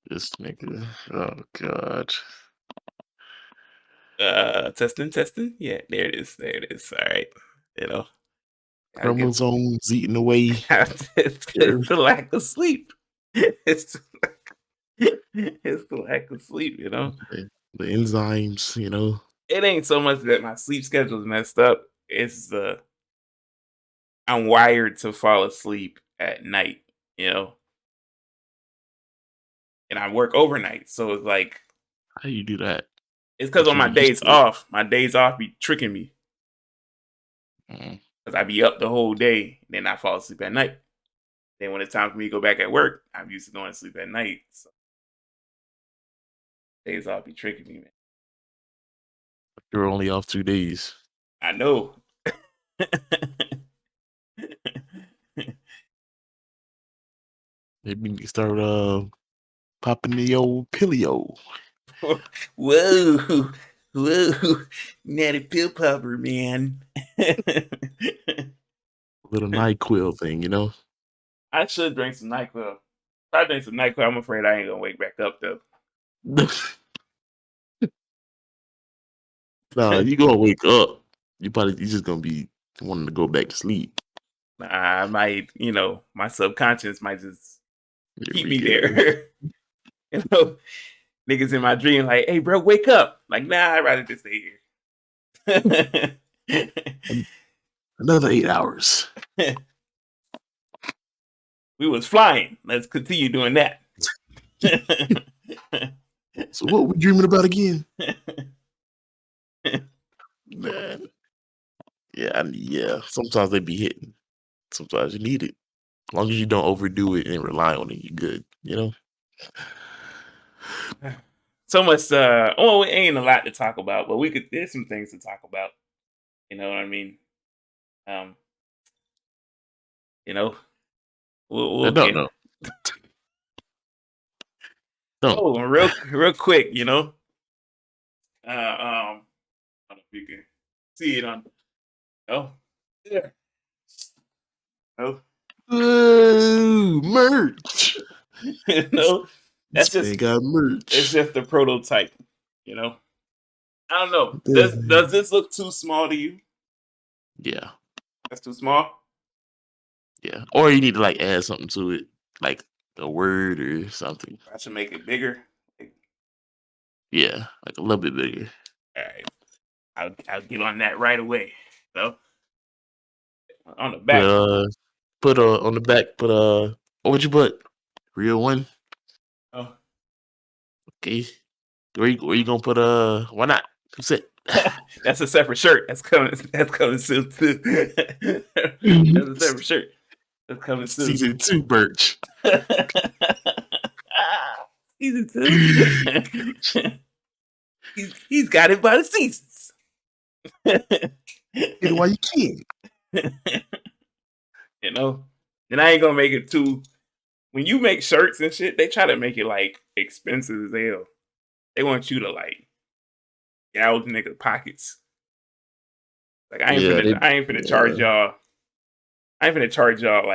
This nigga. Oh god. Testing. Yeah, there it is. There it is. All right. You know, I get Chromosomes eating away. it's the lack of sleep. It's it's the lack of sleep. The enzymes, It ain't so much that my sleep schedule is messed up. It's the I'm wired to fall asleep at night. You know, and I work overnight, so it's like How you do that? it's because But on you my used days to it. off, my days off be tricking me Mm. because I be up the whole day, then I fall asleep at night. Then when it's time for me to go back at work, I'm used to going to sleep at night. So days off be tricking me, man. You're only off 2 days. I know. Maybe you start popping the old Pilio. Whoa, whoa, natty pill popper, man. Little NyQuil thing. I should drink some NyQuil. If I drink some NyQuil, I'm afraid I ain't gonna wake back up though. Nah, you gonna wake up. You just gonna be wanting to go back to sleep. I might, my subconscious might just Here keep we me go. there. you know, Niggas in my dream like, hey, bro, wake up. Like, nah, I'd rather just stay here. Another 8 hours. We was flying. Let's continue doing that. So what we dreaming about again? Man. Yeah. Sometimes they be hitting. Sometimes you need it. As long as you don't overdo it and rely on it, you're good. So much it ain't a lot to talk about, but there's some things to talk about. You know what I mean? Um, you know, we'll No, get no. Don't. real quick, I don't know if you can see it on yeah. Oh. Ooh, merch. no, This that's man just got it's merch. just the prototype, you know. I don't know. Yeah. Does this look too small to you? Yeah. That's too small? Yeah. Or you need to add something to it, like a word or something. I should make it bigger. Like, Yeah, like a little bit bigger. all right. I'll get on that right away. So on the Put back. put on the back. What would you put? Real one. Oh. Okay. Where you gonna put why not? Who's it? That's a separate shirt. That's coming soon too. That's a separate shirt. That's coming soon. Season 2 merch. Season 2. he's got it by the seasons. Get it while you can. And I ain't gonna make it too. When you make shirts and shit, they try to make it expensive as hell. They want you to gouge nigga pockets. I ain't Yeah, finna charge y'all. I ain't finna charge y'all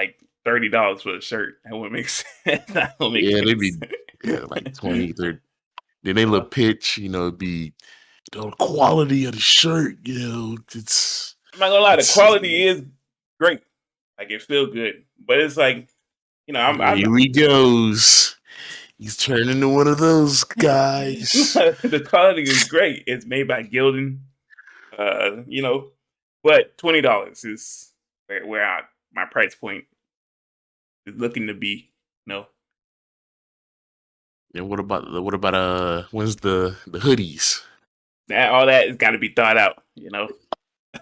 $30 for a shirt. That wouldn't make sense. That won't make yeah, they any be sense. 20, 30. Then they look pitch, it'd be the quality of the shirt, it's I'm not gonna lie, the quality is great. It feels good, but it's I'm here he goes. He's turning into one of those guys. the quality is great. It's made by Gildan, but $20 is where my price point is looking to be. And what about when's the hoodies? All that has got to be thought out.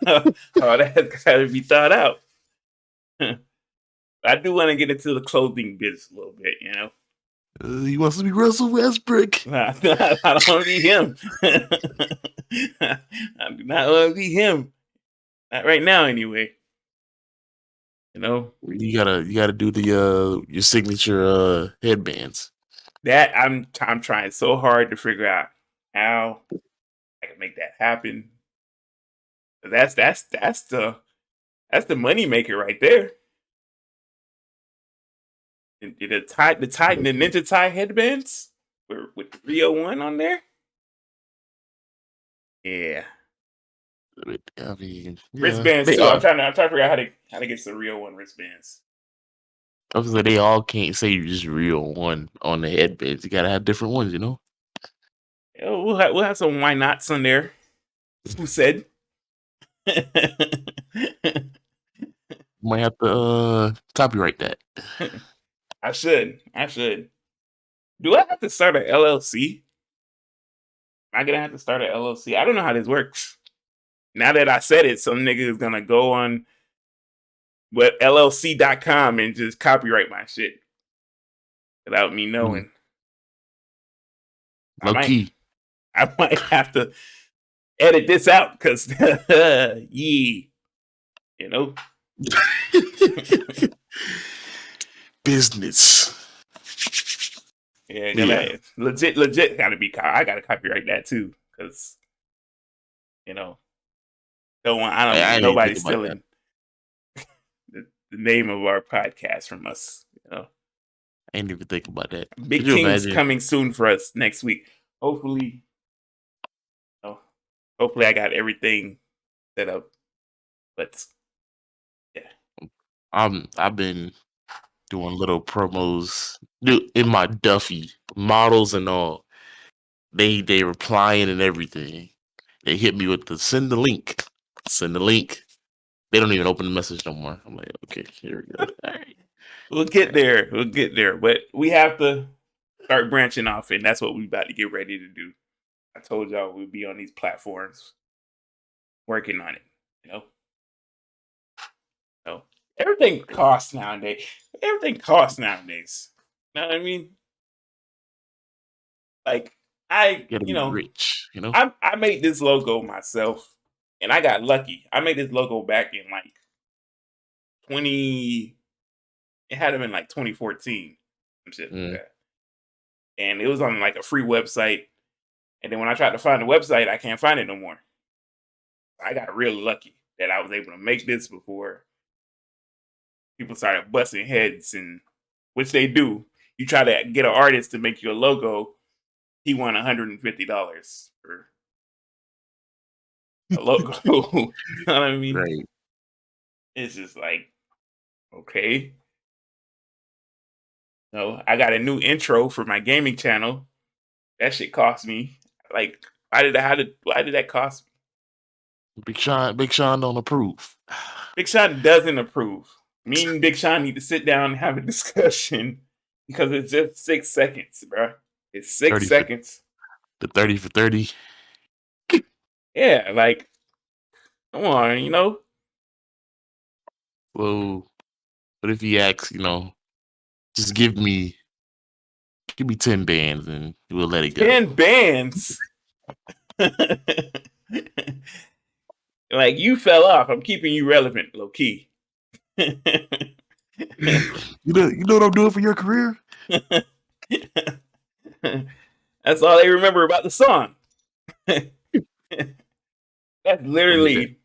All that has got to be thought out. I do want to get into the clothing business a little bit. He wants to be Russell Westbrook. I don't want to be him. I do not want to be him. Not right now, anyway. You gotta do the your signature headbands. That I'm trying so hard to figure out how I can make that happen. That's the money maker right there. The Ninja tie headbands. with the Rio one on there. Yeah, I mean, yeah, wristbands they too. are. I'm trying to figure out how to get the Rio one wristbands. Obviously, they all can't say you just real one on the headbands. You gotta have different ones, you know. We'll have some why nots on there. Who said? Might have to copyright that. I should. I should. Do I have to start an LLC? Am I gonna have to start an LLC? I don't know how this works. Now that I said it, some nigga is gonna go on LLC.com and just copyright my shit without me knowing. I Low might key. I might have to edit this out because yeah, you know. Business. Yeah, Yeah. legit gotta be I gotta copyright that too. Cause you know, I don't I want didn't even nobody think about that. stealing the name of our podcast from us, you know. I didn't even think about that. Could Big you things imagine? coming soon for us next week. Hopefully, oh, hopefully I got everything set up. But yeah, I've been doing little promos in my Duffy, models and all. They replying and everything. They hit me with the send the link. Send the link. They don't even open the message no more. I'm like, okay, here we go. All right. we'll get there. We'll get there. But we have to start branching off, and that's what we about to get ready to do. I told y'all we'll be on these platforms working on it. You know, so everything costs nowadays. Everything costs nowadays. You know what I mean? Like You gotta be rich, you know? I made this logo myself, and I got lucky. I made this logo back in like 20. It had to been like 2014, some shit like Mm. that. And it was on like a free website. And then when I tried to find the website, I can't find it no more. I got really lucky that I was able to make this before people started busting heads, and which they do. You try to get an artist to make you a logo, he won $150 for a logo. You know what I mean? Right. It's just like, okay. No, I got a new intro for my gaming channel. That shit cost me like why did that cost me? Big Sean don't approve. Big Sean doesn't approve. Me and Big Sean need to sit down and have a discussion because it's just 6 seconds, bro. It's six 30 for seconds. the 30 for 30. Yeah, like, come on, you know? Well, what if he asks, just give me 10 bands and we'll let it go. 10 bands. Like, you fell off. I'm keeping you relevant, low key. You know what I'm doing for your career? That's all they remember about the song. That's Gonna make that literally you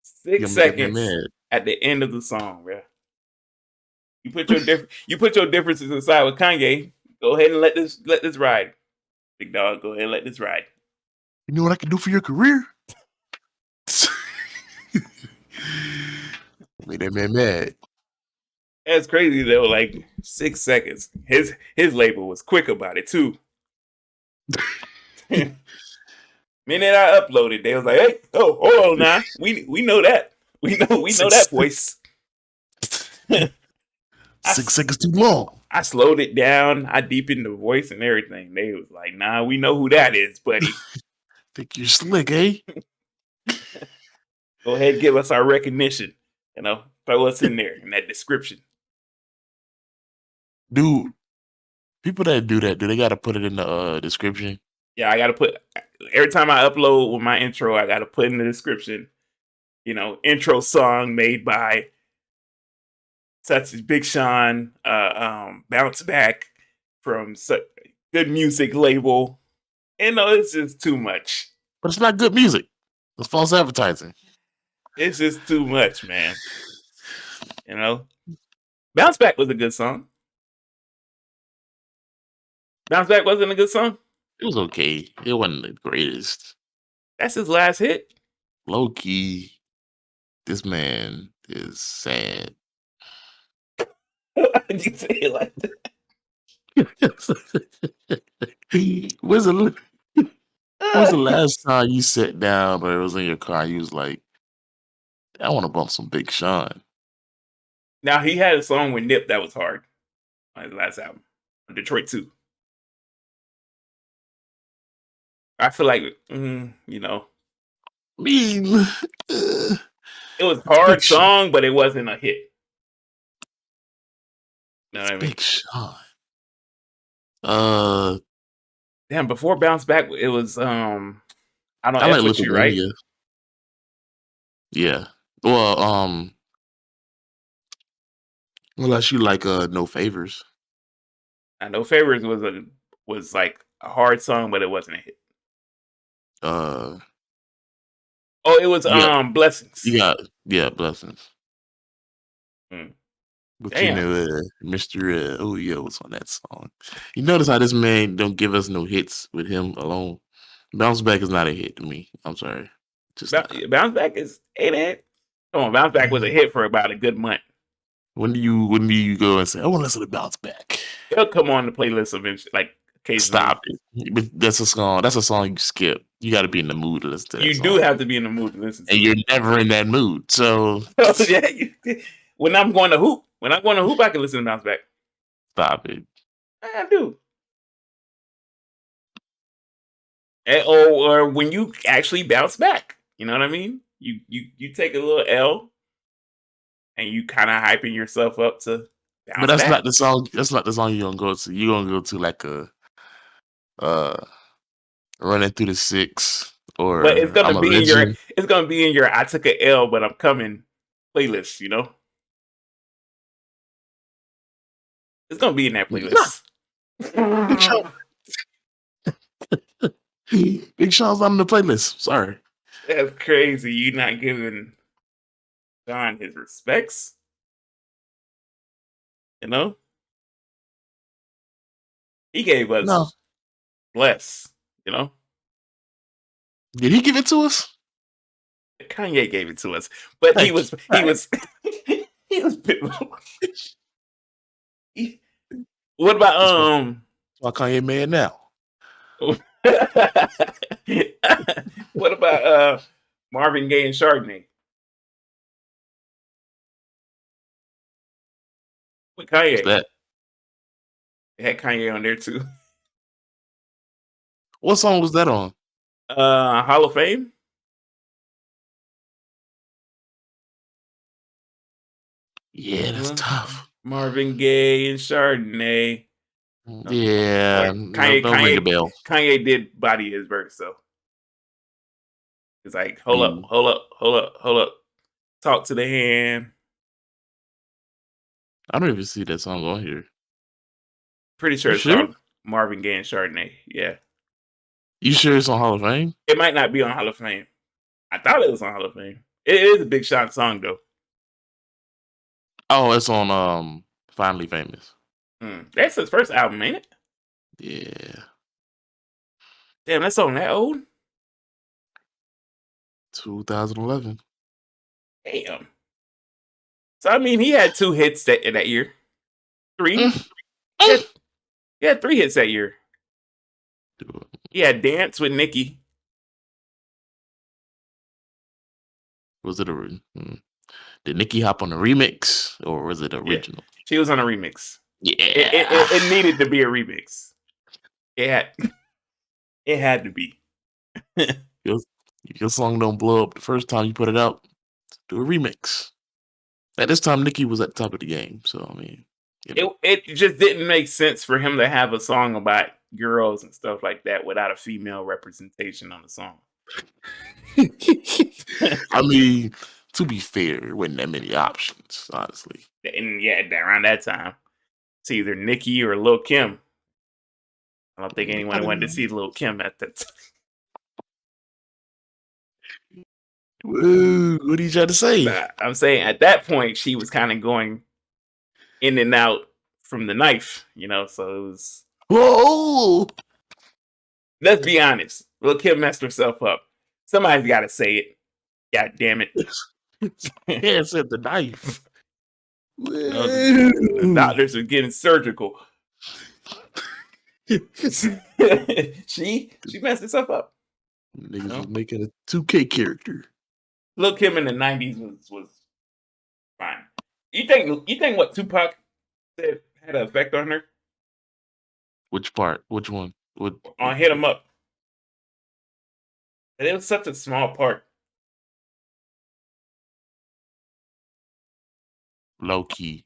six gonna make that man seconds mad. at the end of the song, bro. You put your differences aside with Kanye. Go ahead and let this ride, big dog. Go ahead and let this ride. You know what I can do for your career? Make that man mad. That's crazy though. Like 6 seconds. His label was quick about it too. Minute I uploaded, they was like, "Hey, oh, hold on now. We know that. We know that Six, voice." six seconds too long. I slowed it down. I deepened the voice and everything. They was like, "Nah, we know who that is, buddy. Think you're slick, eh? Go ahead and give us our recognition. You know, throw us in there in that description." Dude, people that do that, do they gotta put it in the description? Yeah, I got to put every time I upload with my intro, I got to put in the description. Intro song made by such as Big Sean, bounce back from such good music label. It's just too much. But it's not good music. It's false advertising. It's just too much, man. Bounce back was a good song. Bounce Back wasn't a good song. It was okay. It wasn't the greatest. That's his last hit. Low key, this man is sad. Why did you say it like When's the when's the that? last time you sat down or it was in your car and you was like, I want to bump some Big Sean? Now he had a song with Nip that was hard on his last album, Detroit 2. I feel like, you know, I mean, it was it's Big hard Sean. song, but it wasn't a hit. You know It's what I mean? Big Sean. Damn, before Bounce Back, it was I Don't I like F With You, right? Lithuania. Yeah. Well, unless you like No Favors. I know Favors was like a hard song, but it wasn't a hit. Uh, Oh, it was you got Blessings. you got yeah, Blessings. Mm. But you Damn. know, Mr. OEO was on that song. You notice how this man don't give us no hits with him alone. Bounce Back is not a hit to me. I'm sorry. Just not. Bounce Back is ain't a hit. Come on, Bounce Back was a hit for about a good month. When do you go and say, I want to listen to Bounce Back? It'll come on the playlist eventually, like occasionally. Stop it. But that's a song. That's a song you skip. You got to be in the mood to listen to that You do song. have to be in the mood to listen And to you're never in that mood. So it. Yeah, when I'm going to hoop, I can listen to Bounce Back. stop it. I do. Or when you actually bounce back, you know what I mean? You take a little L and you kind of hyping yourself up to But bounce that's back. not the song. That's not the song you're gonna go to. You're gonna go to like a uh Running Through the Six But it's or gonna I'm a be in your Legend. I took a L but I'm coming playlist, you know? It's gonna be in that Nah, playlist. Big Sean. Big Sean's not on the playlist. Sorry. That's crazy. You not giving John his respects, you know? He gave No. us Bless, you know? Did he give it to us? Kanye gave it to us, but Thank you. he All right. was he was what about That's why Kanye mad now. what about Marvin Gaye and Chardonnay? With What's Kanye. that? It had Kanye on there too. What song was that on? Hall of Fame? Yeah, that's tough. Marvin Gaye and Chardonnay. Yeah, Or no, don't ring a bell. Kanye did body his verse though. It's like, hold up, Mm. hold up, hold up, hold up. Talk to the hand. I don't even see that song on here. Pretty sure You it's sure? called Marvin Gaye and Chardonnay. Yeah. You sure it's on Hall of Fame? It might not be on Hall of Fame. I thought it was on Hall of Fame. It is a Big Shot song though. Oh, it's on Finally Famous. That's his first album, ain't it? Yeah. Damn, that song that old? 2011. Damn. So I mean, he had 2 hits that year. 3. Mm. He had 3 hits that year. He had Dance with Nicki. Was it did Nicki hop on the remix or was it Yeah, original? she was on a remix. Yeah. It needed to be a remix. It had to be. Your song don't blow up the first time you put it out, do a remix. At this time, Nicki was at the top of the game. So, I mean, you know. It just didn't make sense for him to have a song about girls and stuff like that without a female representation on the song. I mean, to be fair, there wasn't that many options, honestly. And yeah, around that time, it's either Nicki or Lil Kim. I don't think anyone wanted to see Lil Kim at that time. Woo, what are you trying to say? Nah, I'm saying at that point she was kind of going in and out from the knife, you know. So it was Whoa! Let's be honest. Lil Kim messed herself up. Somebody's got to say it. God damn it. Hands at the knife. No, the doctors are getting surgical. she messed herself up. Niggas was making a 2K character. Lil Kim in the 90s was fine. You think what Tupac said had an effect on her? Which part? Which one? On Hit 'Em Up. And it was such a small part. Low key.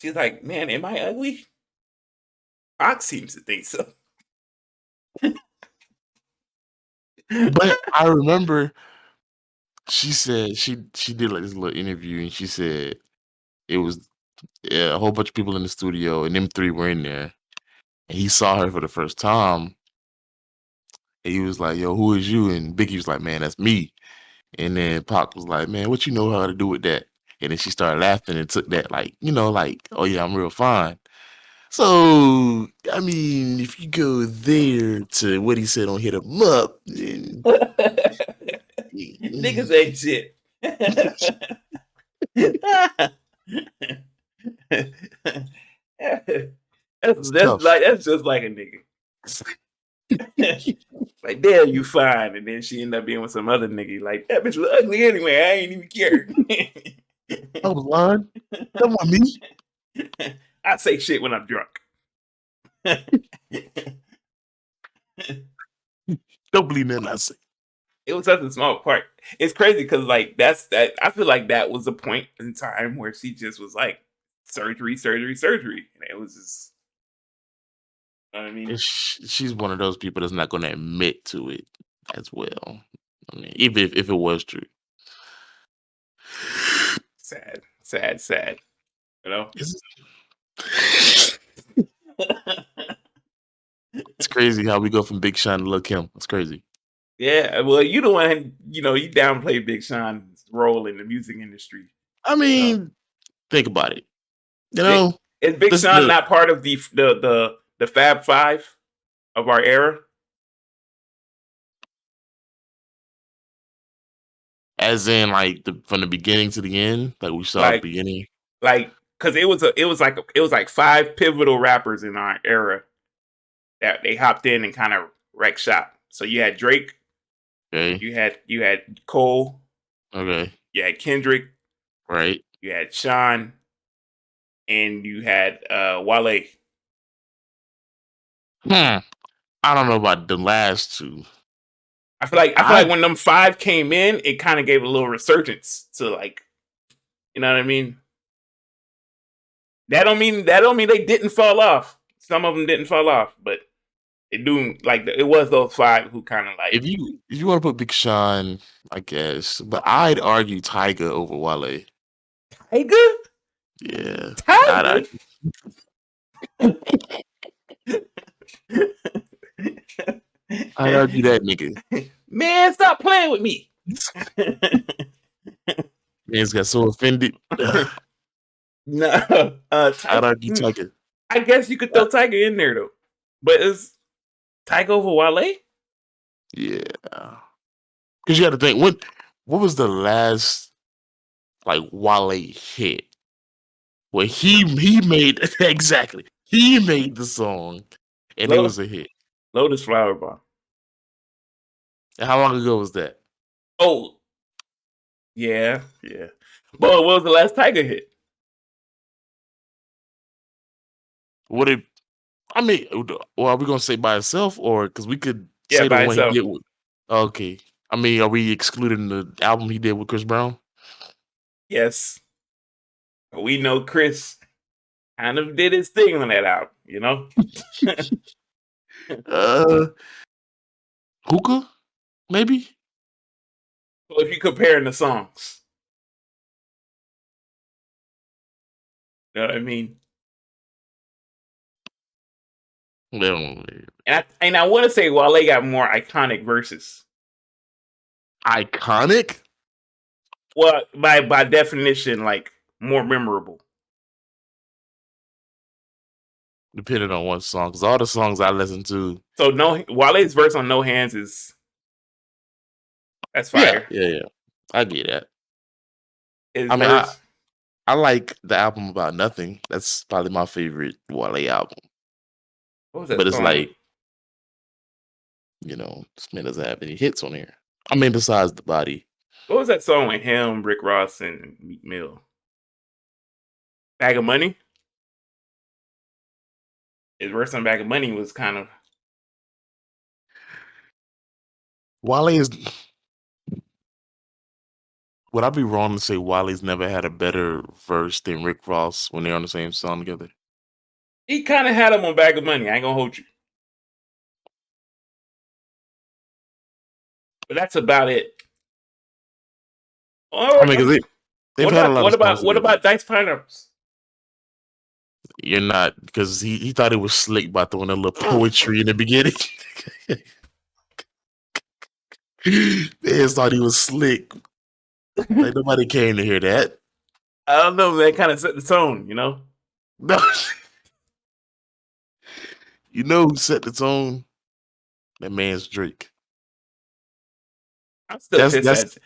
She's like, man, am I ugly? Pac seems to think so. But I remember she said she did like this little interview and she said it was a whole bunch of people in the studio and them three were in there and he saw her for the first time and he was like, "Yo, who is you?" And Biggie was like, "Man, that's me." And then Pac was like, "Man, what you know how to do with that?" And then she started laughing and took that like, like, "Oh yeah, I'm real fine." So, I mean, if you go there to what he said on Hit 'Em Up, then Niggas ain't shit. That's just like a nigga. Like, damn, you fine. And then she ended up being with some other nigga. Like, that bitch was ugly anyway. I ain't even care. I was lying. That wasn't me. I say shit when I'm drunk. Don't believe nothing I say. It was such a small part. It's crazy because like that's that. I feel like that was a point in time where she just was like surgery, surgery, surgery, and it was just. You know what I mean, She's one of those people that's not going to admit to it as well. I mean, even if it was true. sad, sad, sad. You know. It's crazy how we go from Big Sean to Lil Kim. It's crazy. Yeah, well, you the one. You downplay Big Sean's role in the music industry. I mean, think about it. Is Big this Sean not part of the Fab Five of our era? As in, like from the beginning to the end, like we saw at the beginning. Like, because it was like five pivotal rappers in our era that they hopped in and kind of wrecked shop. So you had Drake, Okay. you had Cole, Okay. you had Kendrick, Right. you had Sean, and you had Wale. I don't know about the last two. I feel like when them five came in, it kind of gave a little resurgence to like, you know what I mean? That don't mean they didn't fall off. Some of them didn't fall off, but it do like it was those five who kind of like. If you want to put Big Sean, I guess, but I'd argue Tyga over Wale. Tyga? Yeah. Tyga? I'd argue that nigga. Man, stop playing with me. Man's got so offended. No, I'd argue Tyga. I guess you could throw Tyga in there though, but is Tyga over Wale? Yeah, because you got to think what was the last like Wale hit where he made exactly he made the song and it was a hit. Lotus Flower Bomb. And how long ago was that? Oh, yeah. But what was the last Tyga hit? What it? I mean, well, are we gonna say by itself or because we could Yeah, say the by one itself. he did with? Okay, I mean, are we excluding the album he did with Chris Brown? Yes, we know Chris kind of did his thing on that album, you know. Hookah, maybe. So if you're comparing the songs, you know what I mean. No. And I want to say Wale got more iconic verses. Iconic? Well, by definition, like more memorable. depending on what song. Because all the songs I listen to, So Wale's verse on No Hands that's yeah, fire. yeah, yeah, I get that. His I mean, verse. I like the album About Nothing. That's probably my favorite Wale album. What was But that it's song? like, this man doesn't have any hits on here. I mean, besides The Body. What was that song with him, Rick Ross, and Meek Mill? Bag of Money. His verse on Bag of Money was kind of. Wale is. Would I be wrong to say Wale's never had a better verse than Rick Ross when they're on the same song together? He kind of had him on Bag of Money. I ain't gonna hold you, but that's about it. I Or mean, because they've had a lot of songs what together. about Dice Pineapples? You're not, because he thought it was slick by throwing a little poetry in the beginning. They thought he was slick. Like nobody came to hear that. I don't know. That kind of set the tone, No, who set the tone? That man's Drake. I'm still pissed That's at.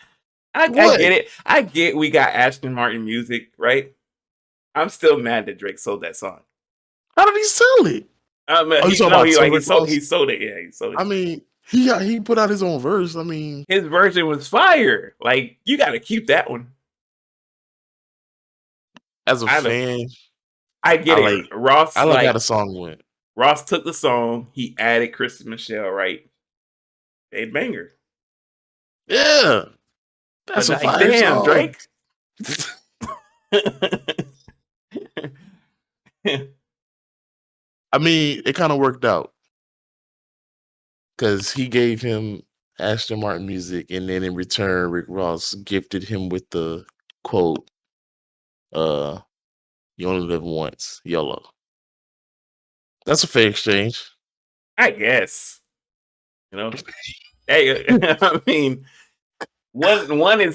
I what. get it. I get we got Ashton Martin music, right? I'm still mad that Drake sold that song. How did he sell it? Oh, you He talking no, about he to like Rick Ross? he sold it. Yeah, he sold it. I mean, he put out his own verse. I mean, His version was fire. Like you got to keep that one. as a I don't. fan, I I get it. like how the song went. Ross took the song. He added Kristen Michelle. Right, they banger. Yeah, But that's a like, fire damn, song. Drake. I mean, it kind of worked out because he gave him Aston Martin music, and then in return, Rick Ross gifted him with the quote, "You only live once, YOLO." That's a fair exchange. I guess Hey, I mean, one is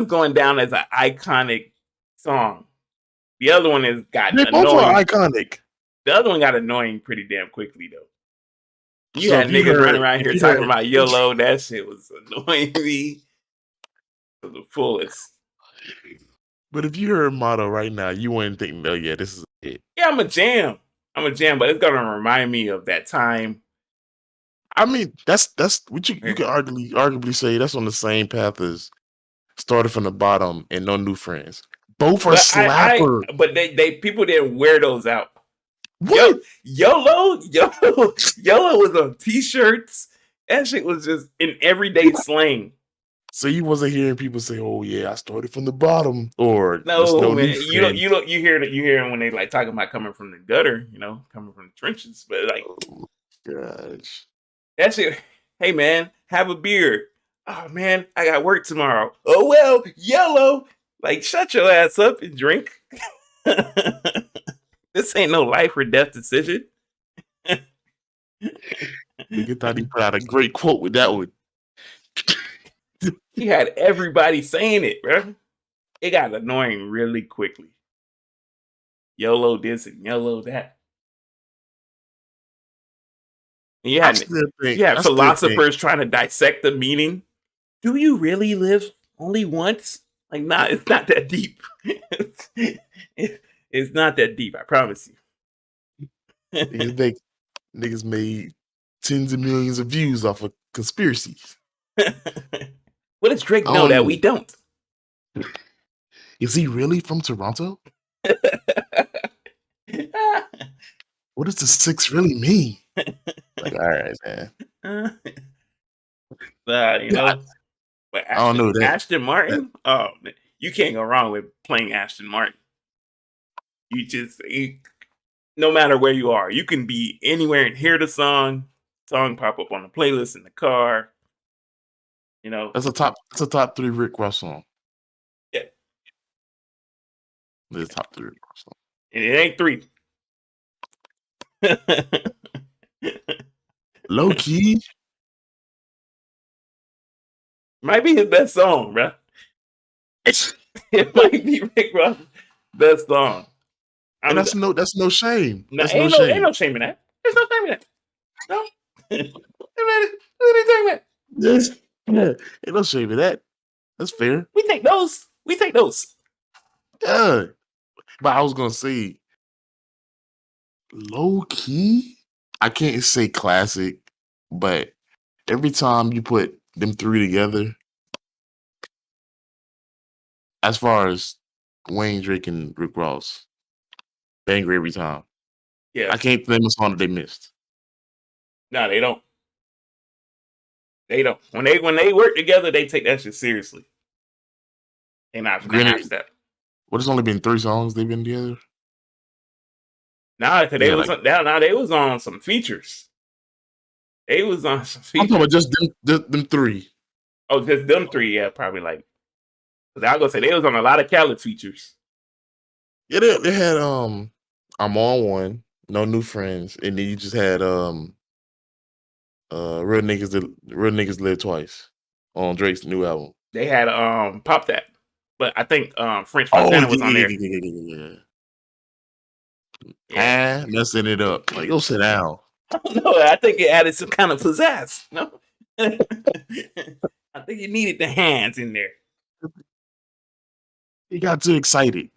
going down as an iconic song. The other one is got They both are annoying. iconic. The other one got annoying pretty damn quickly though. You So had niggas running around here talking about YOLO. That shit was annoying me to the fullest. But if you heard Motto right now, you wouldn't think, "No, yeah, this is it." Yeah, I'm a jam, but it's gonna remind me of that time. I mean, that's what you can arguably say that's on the same path as Started from the Bottom and No New Friends. Both are But slapper. but they people didn't wear those out. What? YOLO was on t-shirts. That shit was just in everyday slang. So you wasn't hearing people say, "Oh yeah, I started from the bottom," or "There's No no new man, friends." you hear when they like talking about coming from the gutter, coming from the trenches. But like Oh gosh. that shit. Hey man, have a beer. Oh man, I got work tomorrow. Oh well, YOLO. Like shut your ass up and drink. This ain't no life or death decision. Nigga thought he put out a great quote with that one. He had everybody saying it, bro. It got annoying really quickly. YOLO this and YOLO that. And you had I still think philosophers trying to dissect the meaning. Do you really live only once? Like, nah, it's not that deep. It's not that deep, I promise you. niggas made tens of millions of views off of conspiracies. What does Drake I know don't that know. we don't? Is he really from Toronto? What does the 6 really mean? Like, all right, man. You know, but I don't know that. Ashton Martin, oh man, you can't go wrong with playing Ashton Martin. No matter where you are, you can be anywhere and hear the song pop up on the playlist in the car. That's a top 3 Rick Ross song. Yeah, It's top 3 Rick Ross song. and it ain't 3. LowKey Might be his best song, bro. It might be Rick Ross' best song. And that's no shame. No, That's no ain't shame. no shame in that. There's no shame in that. No. What are you talking about? Yes. Yeah. Ain't no shame in that. That's fair. We take those. We take those. Yeah. But I was gonna say low key. I can't say classic, but every time you put them three together, as far as Wayne, Drake, and Rick Ross, banger every time. Yeah. I can't name a song that they missed. No, they don't. They don't. When they work together, they take that shit seriously. They not from the half Granted, step. what? It's only been 3 songs they've been together. Nah, because Yeah, like they was on some features. They was on some I'm talking features. about just them three. Oh, just them three, yeah, probably like. Cause I was gonna say they was on a lot of Khaled features. Yeah, they had I'm on one, no new friends, and then you just had real niggas live twice on Drake's new album. They had Pop That, but I think French Oh Montana was on there. yeah. Yeah, Messing it up. Like, go sit down. no, I think it added some kind of pizzazz. No, I think you needed the hands in there. He got too excited.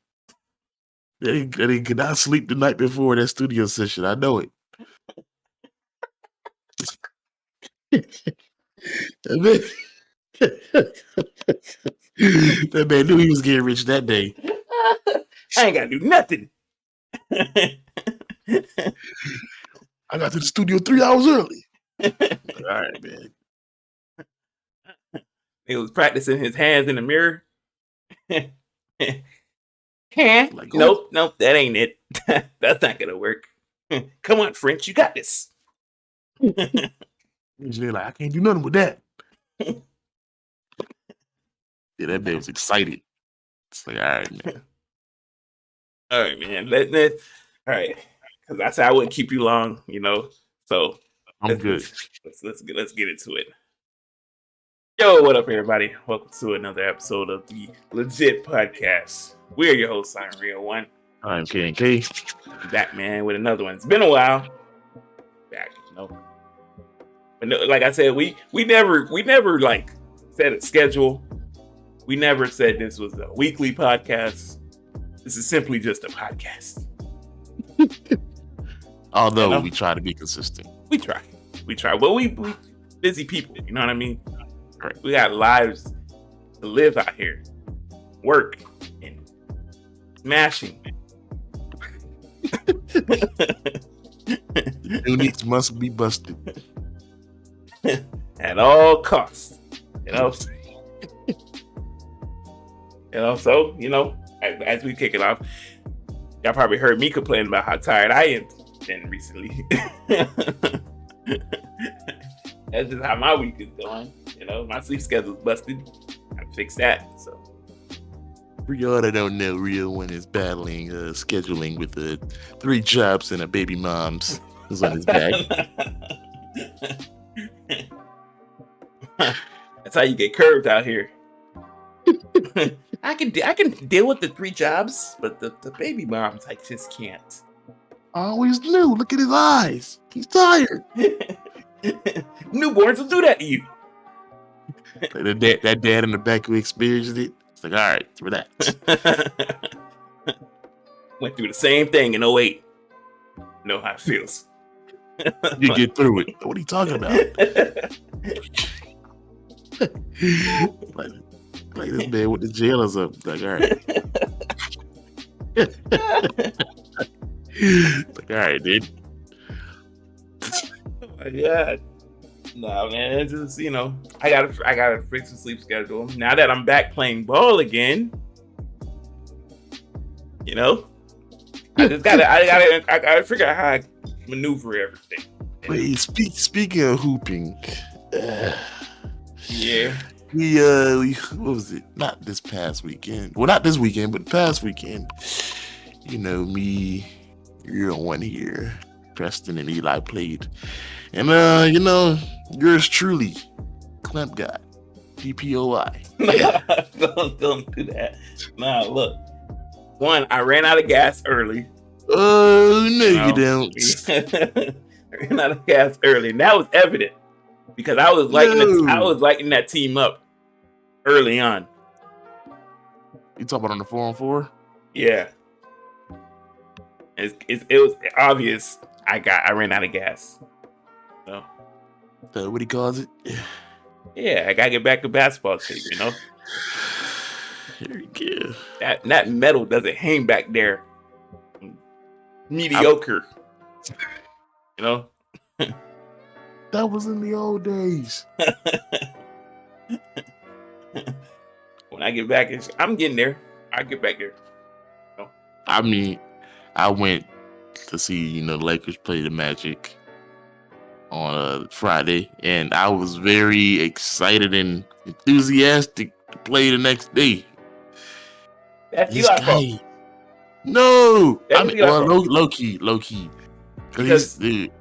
They could not sleep the night before that studio session. I know it. That man, that man knew he was getting rich that day. I ain't gotta do nothing. I got to the studio 3 hours early. All right, man. He was practicing his hands in the mirror. Like, Nope, that ain't it. That's not gonna work. Come on, French, you got this. Usually, like, I can't do nothing with that. Yeah, that man was excited. It's like, all right, man. All right, man. All right, because I said I wouldn't keep you long, So I'm good. Let's get into it. Yo, what up, everybody? Welcome to another episode of the LeJit podcast. We are your hosts, I'm Real One. I'm K&K. Back, man, with another one. It's been a while. Back, But no, like I said, we never like set a schedule. We never said this was a weekly podcast. This is simply just a podcast. Although we try to be consistent. We try. Well, we busy people, you know what I mean? Right. We got lives to live out here. Work and smashing. Uniques must be busted. At all costs. So, as we kick it off, y'all probably heard me complain about how tired I am been recently. That's just how my week is going. My sleep schedule's busted. I fixed that. So, For y'all that don't know, Real One is battling scheduling with 3 jobs and a baby mom's is on his back. That's how you get curved out here. I can deal with the 3 jobs, but the baby moms, I just can't. I always knew. Look at his eyes. He's tired. Newborns will do that to you. Like that dad in the back who experienced it. It's like, all right, relax. Went through the same thing in 08. Know how it feels. You get through it. What are you talking about? like this man with the jailers up. Like, all right. Like, all right, dude. Oh my God. No, man, it's just, I gotta fix the sleep schedule. Now that I'm back playing ball again, I gotta figure out how I maneuver everything. Wait, speaking of hooping, yeah. We what was it? Not this past weekend. Well, not this weekend, but the past weekend. Me, Real One here, Preston and Eli played. And yours truly, Clemp got DPOI. Don't do that. Nah, look. One, I ran out of gas early. Oh, no, You you know, don't. we ran out of gas early, and that was evident because I was No. lighting that team up early on. You talking about on the 4-on-4? Yeah, it was obvious. I ran out of gas. So What he calls it? yeah, I gotta get back to basketball shape. You know, Here we go. that metal doesn't hang back there I, mediocre. You know. that was in the old days. When I get back, I'm getting there. I get back there. No. I mean, I went to see the Lakers play the Magic on Friday, and I was very excited and enthusiastic to play the next day. That's This Eli's fault. guy, no, That I is mean, Eli's well, fault. low key, because Because dude,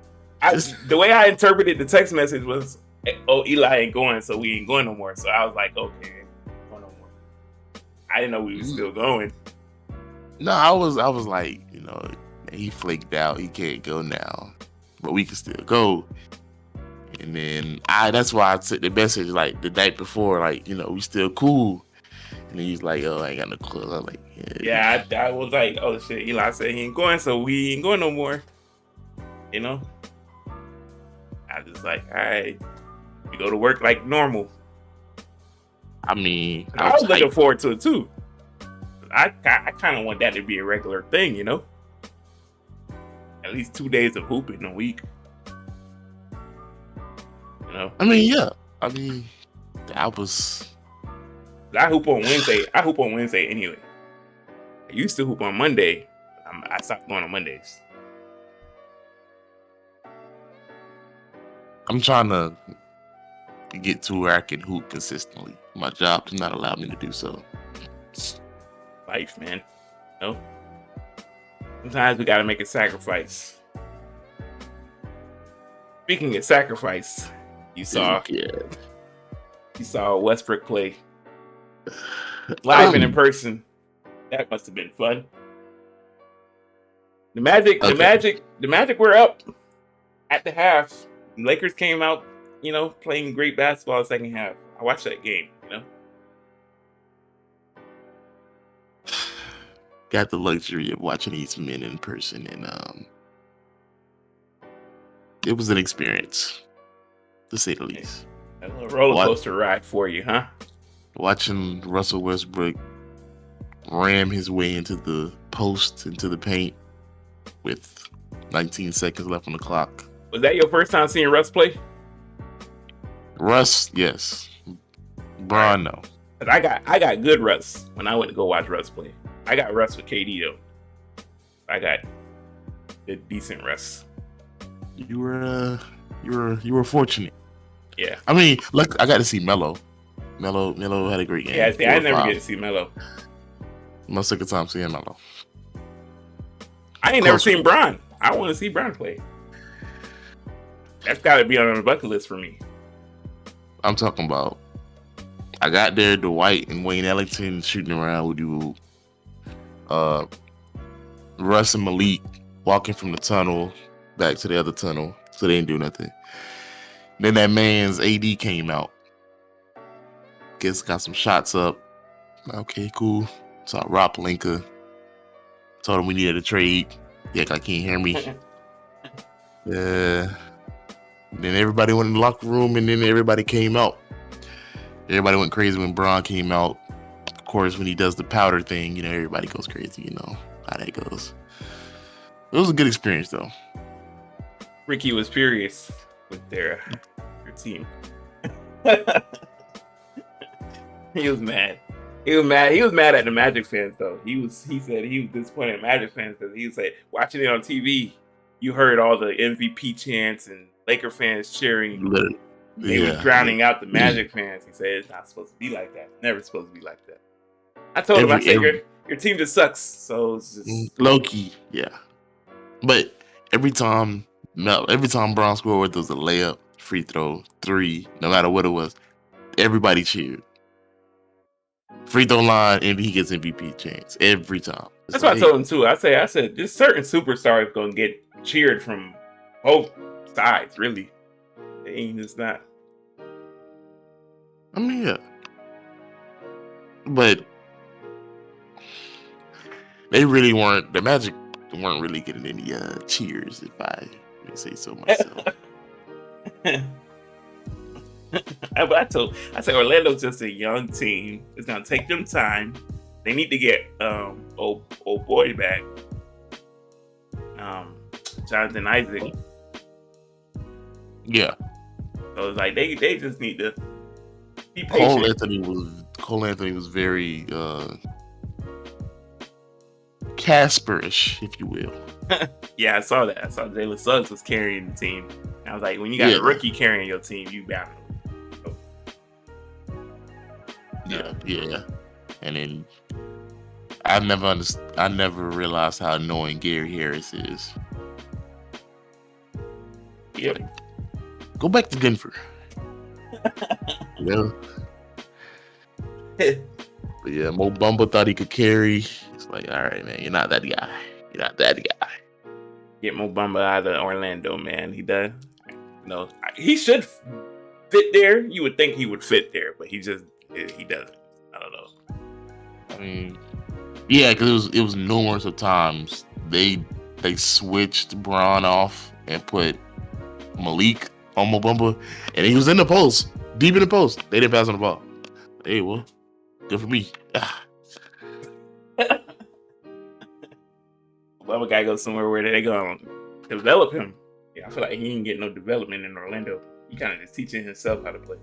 the way I interpreted the text message was, "Oh, Eli ain't going, so we ain't going no more." So I was like, "Okay, ain't going no more." I didn't know we were still going. no, I was like, he flaked out, he can't go now, but we can still go. And then that's why I sent the message like the night before, like, we still cool. And he's like, "Oh, I ain't got no clothes." I'm like, Yeah, I was like, "Oh shit!" Eli said he ain't going, so we ain't going no more. You know, I was like, "All right, we go to work like normal." I mean, I was looking hyped. forward to it too. I kind of want that to be a regular thing, you know. At least 2 days of hooping a week. You know. I mean, yeah. I mean, that was. I hoop on Wednesday. I hoop on Wednesday anyway. I used to hoop on Monday. I stopped going on Mondays. I'm trying to get to where I can hoop consistently. My job does not allow me to do so. Life, man. You know. Sometimes we got to make a sacrifice. Speaking of sacrifice, you saw Westbrook play live and in person. That must have been fun. The Magic were up at the half. The Lakers came out, playing great basketball the second half. I watched that game, Got the luxury of watching these men in person, and it was an experience, to say the least. A little roller coaster ride for you, huh? Watching Russell Westbrook ram his way into the post, into the paint, with 19 seconds left on the clock. Was that your first time seeing Russ play? Russ, yes. Bron, no. I got good Russ when I went to go watch Russ play. I got Russ with KD though. I got the decent Russ. You were fortunate. Yeah. I mean, look, I got to see Melo. Melo had a great game. Yeah, see, I never get to see Melo. My second time seeing Melo. I ain't never seen Bron. I want to see Bron play. That's got to be on the bucket list for me. I'm talking about. I got there, Dwight and Wayne Ellington shooting around with you. Russ and Malik walking from the tunnel back to the other tunnel, so they didn't do nothing. Then that man's AD came out. Guess got some shots up. Okay, cool. Saw Rob Pelinka. Told him we needed a trade. Yeah, I can't hear me. Then everybody went in the locker room, and then everybody came out. Everybody went crazy when Bron came out. Of course, when he does the powder thing, everybody goes crazy. You know how that goes. It was a good experience, though. Ricky was furious with their team. He was mad. He was mad at the Magic fans, though. He said he was disappointed at Magic fans because he was like, watching it on TV, you heard all the MVP chants and Laker fans cheering. They were drowning out the Magic fans. He said it's not supposed to be like that. Never supposed to be like that. I told him, I said, your team just sucks. So it's just low-key, yeah. But every time Bron scored, whether it was a layup, free throw, three, no matter what it was, everybody cheered. Free throw line, and he gets MVP chance every time. It's That's what I like, told him too. I said, this certain superstars gonna get cheered from both sides. Really, they ain't just not. I mean, yeah, but they really weren't. The Magic weren't really getting any cheers, if I may say so myself. But I said Orlando's just a young team. It's gonna take them time. They need to get old boy back. Jonathan Isaac. Yeah, So it's like they just need to be Cole patient. Anthony was very Casperish, if you will. Yeah, I saw that. I saw Jalen Suggs was carrying the team. I was like, when you got a rookie carrying your team, you bound. Yeah. And then I never realized how annoying Gary Harris is. Yep. Like, go back to Denver. Yeah. But yeah, Mo Bamba thought he could carry. It's like, all right, man, you're not that guy. You're not that guy. Get Mo Bamba out of Orlando, man. He does. No, he should fit there. You would think he would fit there, but he doesn't. I don't know. I mean, yeah, because it was numerous of times they switched Braun off and put Malik on Mo Bamba, and he was in the post, deep in the post. They didn't pass on the ball. Hey, well, good for me. Bubba gotta go somewhere where they gonna develop him. Yeah, I feel like he ain't getting no development in Orlando. He kind of just teaching himself how to play.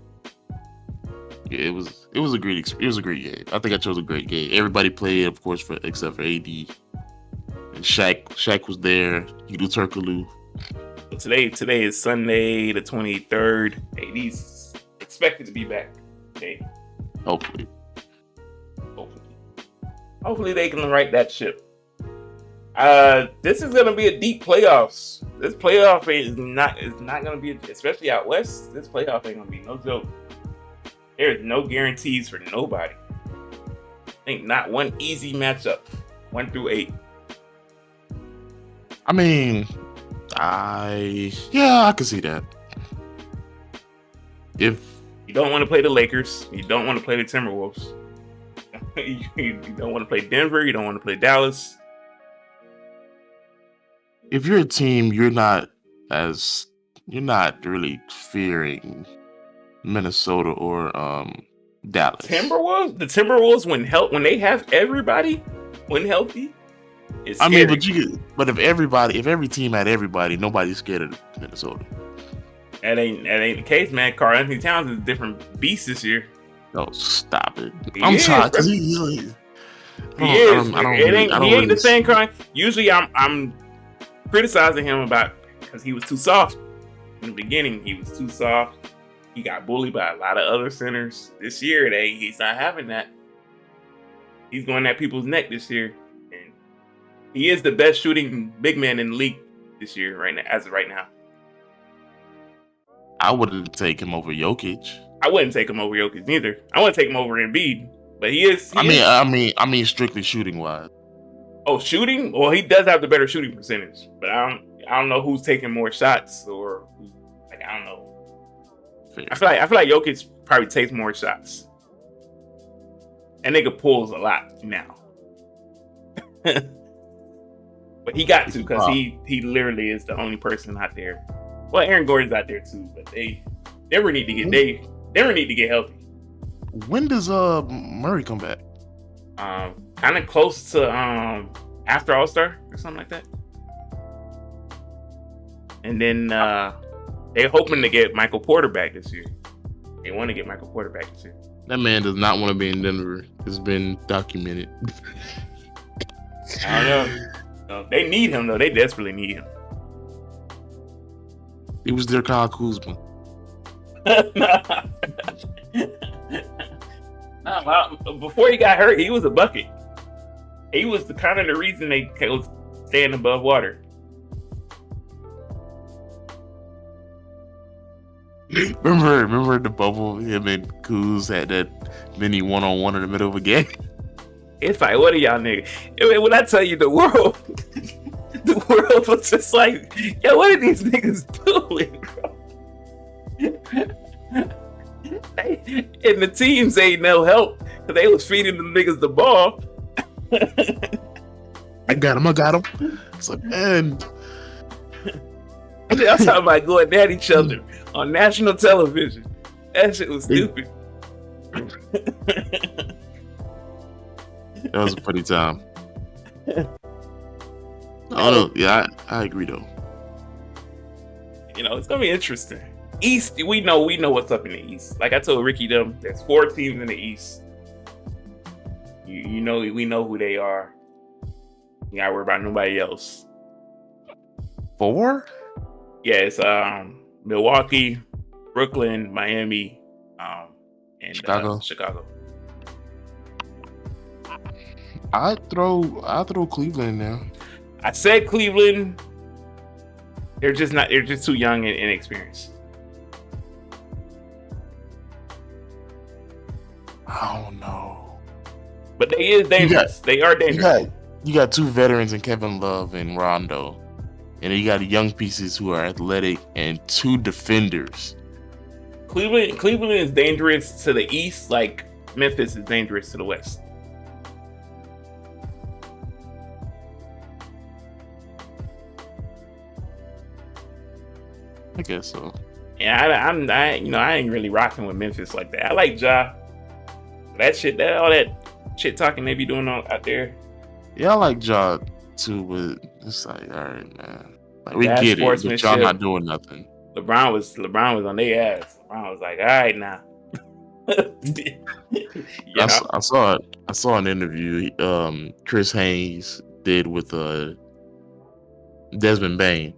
Yeah, it was a great game. I think I chose a great game. Everybody played, of course, except for AD. And Shaq was there. You do Turkaloo. Today is Sunday the 23rd. AD's expected to be back. Okay. Hopefully they can right that ship. This is gonna be a deep playoffs. This playoff is not gonna be, especially out west. This playoff ain't gonna be no joke. There's no guarantees for nobody. I think not one easy matchup. 1 through 8. I mean, I can see that. If you don't want to play the Lakers, you don't want to play the Timberwolves. You don't want to play Denver. You don't want to play Dallas. If you're a team, you're not really fearing Minnesota or Dallas. The Timberwolves when they have everybody when healthy. It's scary. I mean, but if every team had everybody, nobody's scared of Minnesota. That ain't the case, man. Karl Anthony Towns is a different beast this year. No, stop it. I'm sorry. He ain't the same kind. Usually, I'm criticizing him because he was too soft in the beginning. He was too soft. He got bullied by a lot of other centers. This year, he's not having that. He's going at people's neck this year, and he is the best shooting big man in the league this year, right now, as of right now. I wouldn't take him over Jokic. I wouldn't take him over Jokic neither. I wouldn't take him over Embiid, but he is. I mean, strictly shooting wise. Oh, shooting? Well, he does have the better shooting percentage, but I don't know who's taking more shots or I don't know. Fair. I feel like Jokic probably takes more shots. And nigga pulls a lot now. But he got to because he literally is the only person out there. Well, Aaron Gordon's out there too, but they never need to get healthy. When does Murray come back? Kind of close to after All-Star or something like that. And then they're hoping to get Michael Porter back this year. They want to get Michael Porter back this year. That man does not want to be in Denver. It's been documented. I don't know. No, they need him though. They desperately need him. He was their Kyle Kuzma. Before he got hurt, he was a bucket. He was the kind of the reason they was staying above water. Remember the bubble? Him and Kuz had that mini one-on-one in the middle of a game. It's like, what are y'all niggas? I mean, when I tell you the world, the world was just like, yo, what are these niggas doing, bro? And the teams ain't no help because they was feeding them niggas the ball. I got him. It's like, man. Y'all talking about going at each other on national television. That shit was stupid. That was a funny time. Oh no, yeah, I agree though. You know, it's gonna be interesting. East, we know what's up in the East. Like I told Ricky, there's 4 teams in the East. You know, we know who they are. You gotta worry about nobody else. 4? Yeah, it's Milwaukee, Brooklyn, Miami, and Chicago. I'd throw Cleveland in there. I said Cleveland. They're just too young and inexperienced. I don't know. But they is dangerous. They are dangerous. You got 2 veterans in Kevin Love and Rondo. And then you got young pieces who are athletic and 2 defenders. Cleveland is dangerous to the East like Memphis is dangerous to the West. I guess so. Yeah, I ain't really rocking with Memphis like that. I like Ja. All that shit talking they be doing out there. Yeah, I like Ja too, but it's like, all right, man. Like, we Bad get it, but y'all not doing nothing. LeBron was on their ass. LeBron was like, all right now. I saw an interview Chris Haynes did with Desmond Bain,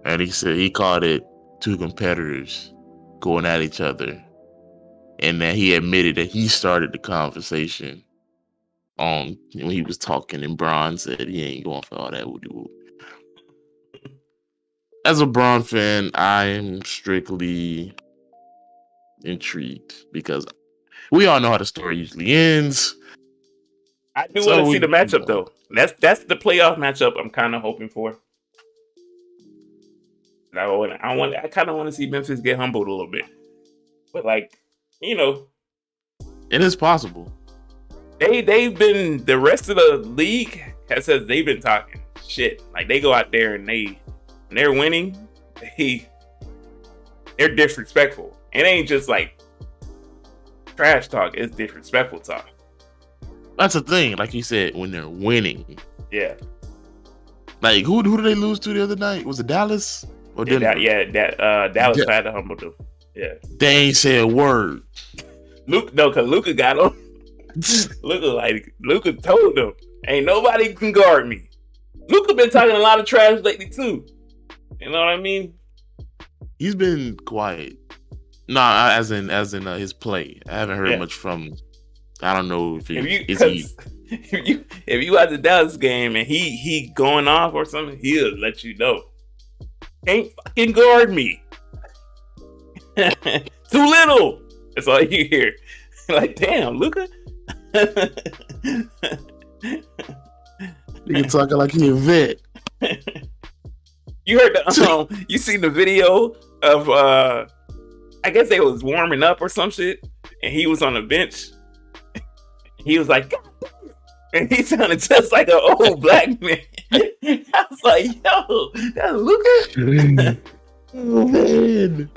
and he said he called it 2 competitors going at each other, and that he admitted that he started the conversation when he was talking, and Bron said he ain't going for all that. As a Bron fan, I am strictly intrigued because we all know how the story usually ends. I do want to see the matchup though. That's the playoff matchup I'm kind of hoping for. I kind of want to see Memphis get humbled a little bit, but like, you know, it is possible. They've been, the rest of the league has said they've been talking shit. Like they go out there and they're winning. They're disrespectful. It ain't just like trash talk. It's disrespectful talk. That's the thing. Like you said, when they're winning. Yeah. Like who did they lose to the other night? Was it Dallas or Denver? Dallas tried to humble them. Yeah. They ain't said a word. Because Luka got them. Luka told them, ain't nobody can guard me. Luka been talking a lot of trash lately too. You know what I mean? He's been quiet. Nah, as in his play. I haven't heard much from him. I don't know if you watch the Dallas game and he going off or something, he'll let you know. Can't fucking guard me. Too little. That's all you hear. Like, damn, Luka. Nigga talking like he a vet. You heard you seen the video of I guess they was warming up or some shit, and he was on the bench. He was like, and he sounded just like an old black man. I was like, yo, that's Luka. Oh man.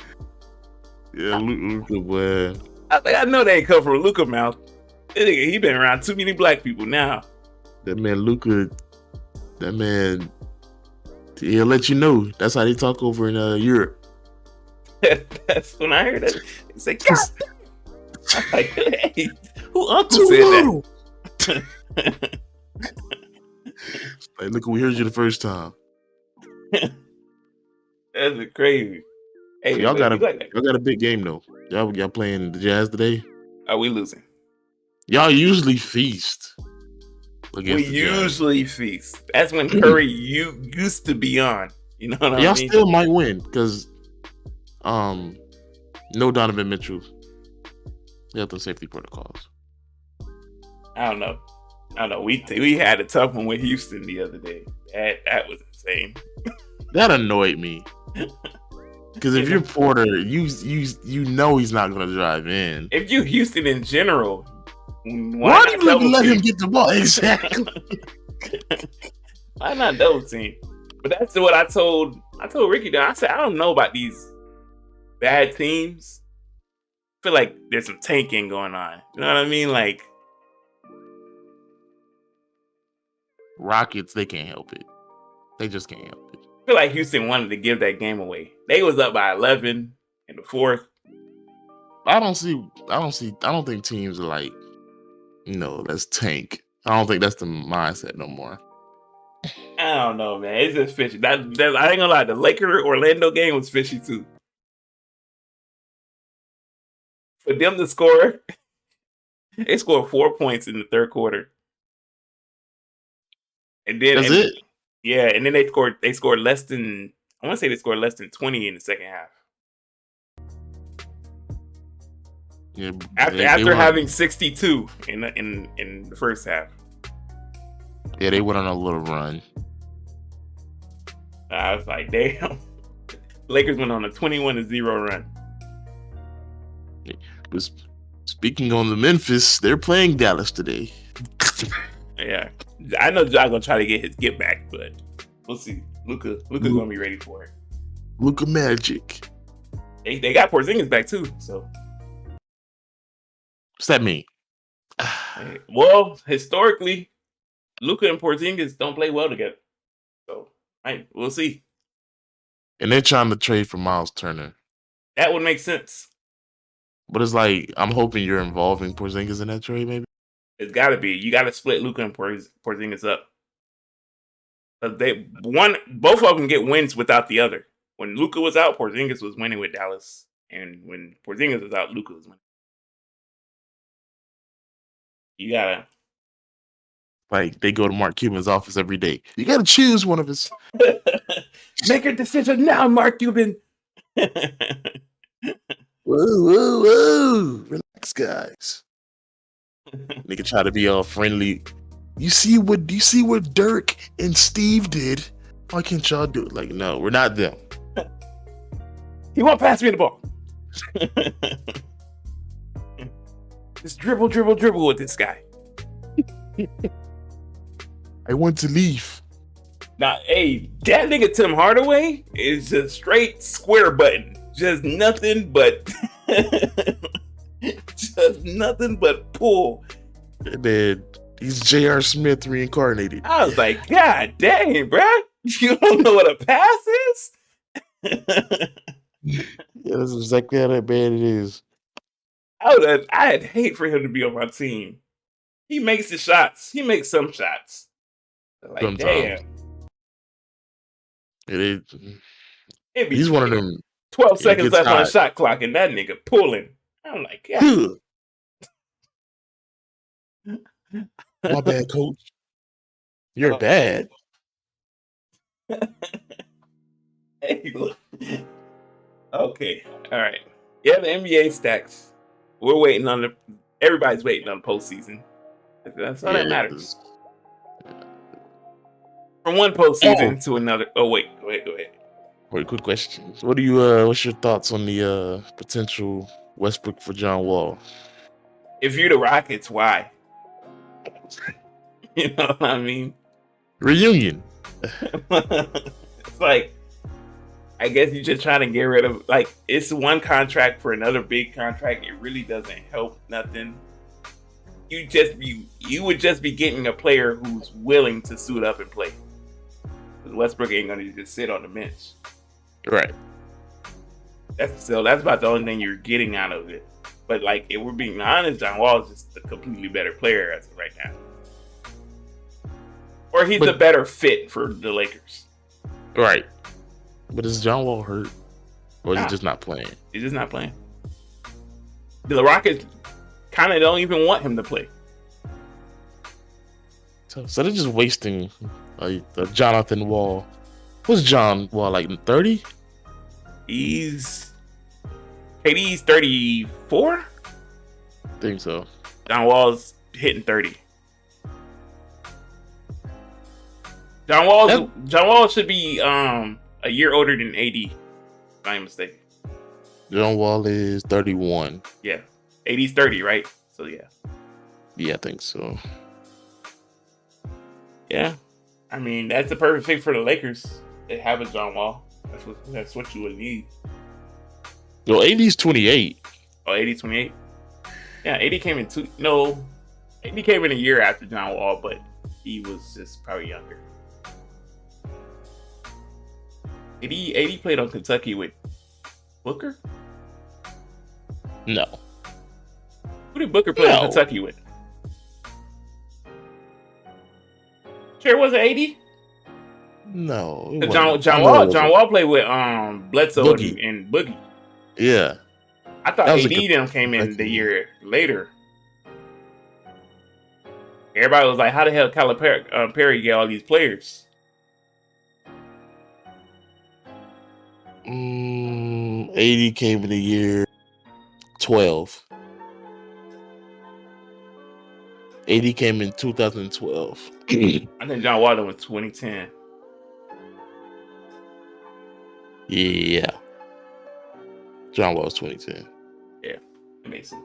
Yeah, Luka, man. I know they ain't come from Luka mouth. He been around too many black people now. That man Luka, he'll let you know. That's how they talk over in Europe. That's when I heard it. He said, God. I'm like, hey, who uncle said that? Like, look, we heard you the first time. That's crazy. Hey, y'all got a big game though. Y'all playing the Jazz today? Are we losing? Y'all usually feast. We usually feast. That's when Curry used to be on. You know what I mean? Y'all still might win because no Donovan Mitchell. Health and safety protocols. I don't know. I don't know. We had a tough one with Houston the other day. That was insane. That annoyed me. Because if you're Porter, you know he's not going to drive in. If you Houston in general, why do you even let him get the ball? Exactly. Why not double team? But that's what I told Ricky. I said I don't know about these bad teams. I feel like there's some tanking going on. You know what I mean? Like Rockets, they can't help it. They just can't help it. I feel like Houston wanted to give that game away. They was up by 11 in the fourth. I don't think teams are like, let's tank. I don't think that's the mindset no more. I don't know, man. It's just fishy. I ain't gonna lie. The Lakers Orlando game was fishy too. For them to score, they scored 4 points in the third quarter, and then that's it. Yeah, and then they scored less than, I want to say they scored less than 20 in the second half. Yeah, after having 62 in the first half. Yeah, they went on a little run. I was like, damn. Lakers went on a 21-0 run. Speaking on the Memphis, they're playing Dallas today. Yeah, I know Josh gonna try to get his get back, but we'll see. Luka's gonna be ready for it. Luka Magic. They got Porzingis back too. So what's that mean? Well, historically, Luka and Porzingis don't play well together. So we'll see. And they're trying to trade for Miles Turner. That would make sense. But it's like, I'm hoping you're involving Porzingis in that trade, maybe? It's got to be. You got to split Luka and Porzingis up. Both of them get wins without the other. When Luka was out, Porzingis was winning with Dallas. And when Porzingis was out, Luka was winning. You got to. Like, they go to Mark Cuban's office every day. You got to choose one of his. Make a decision now, Mark Cuban. Whoa. Relax, guys. Nigga try to be all friendly. You see what Dirk and Steve did? Why can't y'all do it? Like, no, we're not them. He won't pass me the ball. Just dribble with this guy. I want to leave. Now, hey, that nigga Tim Hardaway is just straight square button. Just nothing but pull. Man, he's J.R. Smith reincarnated. I was like, God dang, bruh. You don't know what a pass is? Yeah, that's exactly how that bad it is. I'd hate for him to be on my team. He makes the shots. He makes some shots. Like, sometimes. Damn. He's one of them. 12 seconds left on the shot clock, and that nigga pulling. I'm like, yeah. My bad, coach. You're bad. Hey, look. Okay, all right. Yeah, the NBA stacks. We're waiting on everybody's waiting on the postseason. That's all that matters. From one postseason to another. Oh, wait, go ahead. Wait, quick question. What's your thoughts on the potential Westbrook for John Wall? If you're the Rockets, why? You know what I mean? Reunion. It's like, I guess you're just trying to get rid of, like, it's one contract for another big contract. It really doesn't help nothing. You would just be getting a player who's willing to suit up and play. Westbrook ain't gonna just sit on the bench. Right. That's about the only thing you're getting out of it. But like, if we're being honest, John Wall is just a completely better player as of right now. Or he's a better fit for the Lakers. Right. But is John Wall hurt? Or is he just not playing? He's just not playing. The Rockets kind of don't even want him to play. So they're just wasting the Jonathan Wall. What's John Wall, like 30? KD's 34? I think so. John Wall's hitting 30. John Wall should be a year older than AD. If I'm not mistaken. John Wall is 31. Yeah, AD's 30, right? So yeah. Yeah, I think so. Yeah, I mean that's the perfect fit for the Lakers. They have a John Wall. That's what you would need. Well, AD's 28. Oh, 28. Yeah, AD came in AD came in a year after John Wall, but he was just probably younger. AD played on Kentucky with Booker? No. Who did Booker play on Kentucky with? Sure wasn't AD? No. John Wall played with Bledsoe Boogie. and Boogie. Yeah. I thought AD them came in the year later. Everybody was like, how the hell Calipari get all these players? AD came in the year 12. AD came in 2012. I think John Wall was 2010. Yeah. John Wall was 2010. Yeah, that makes sense.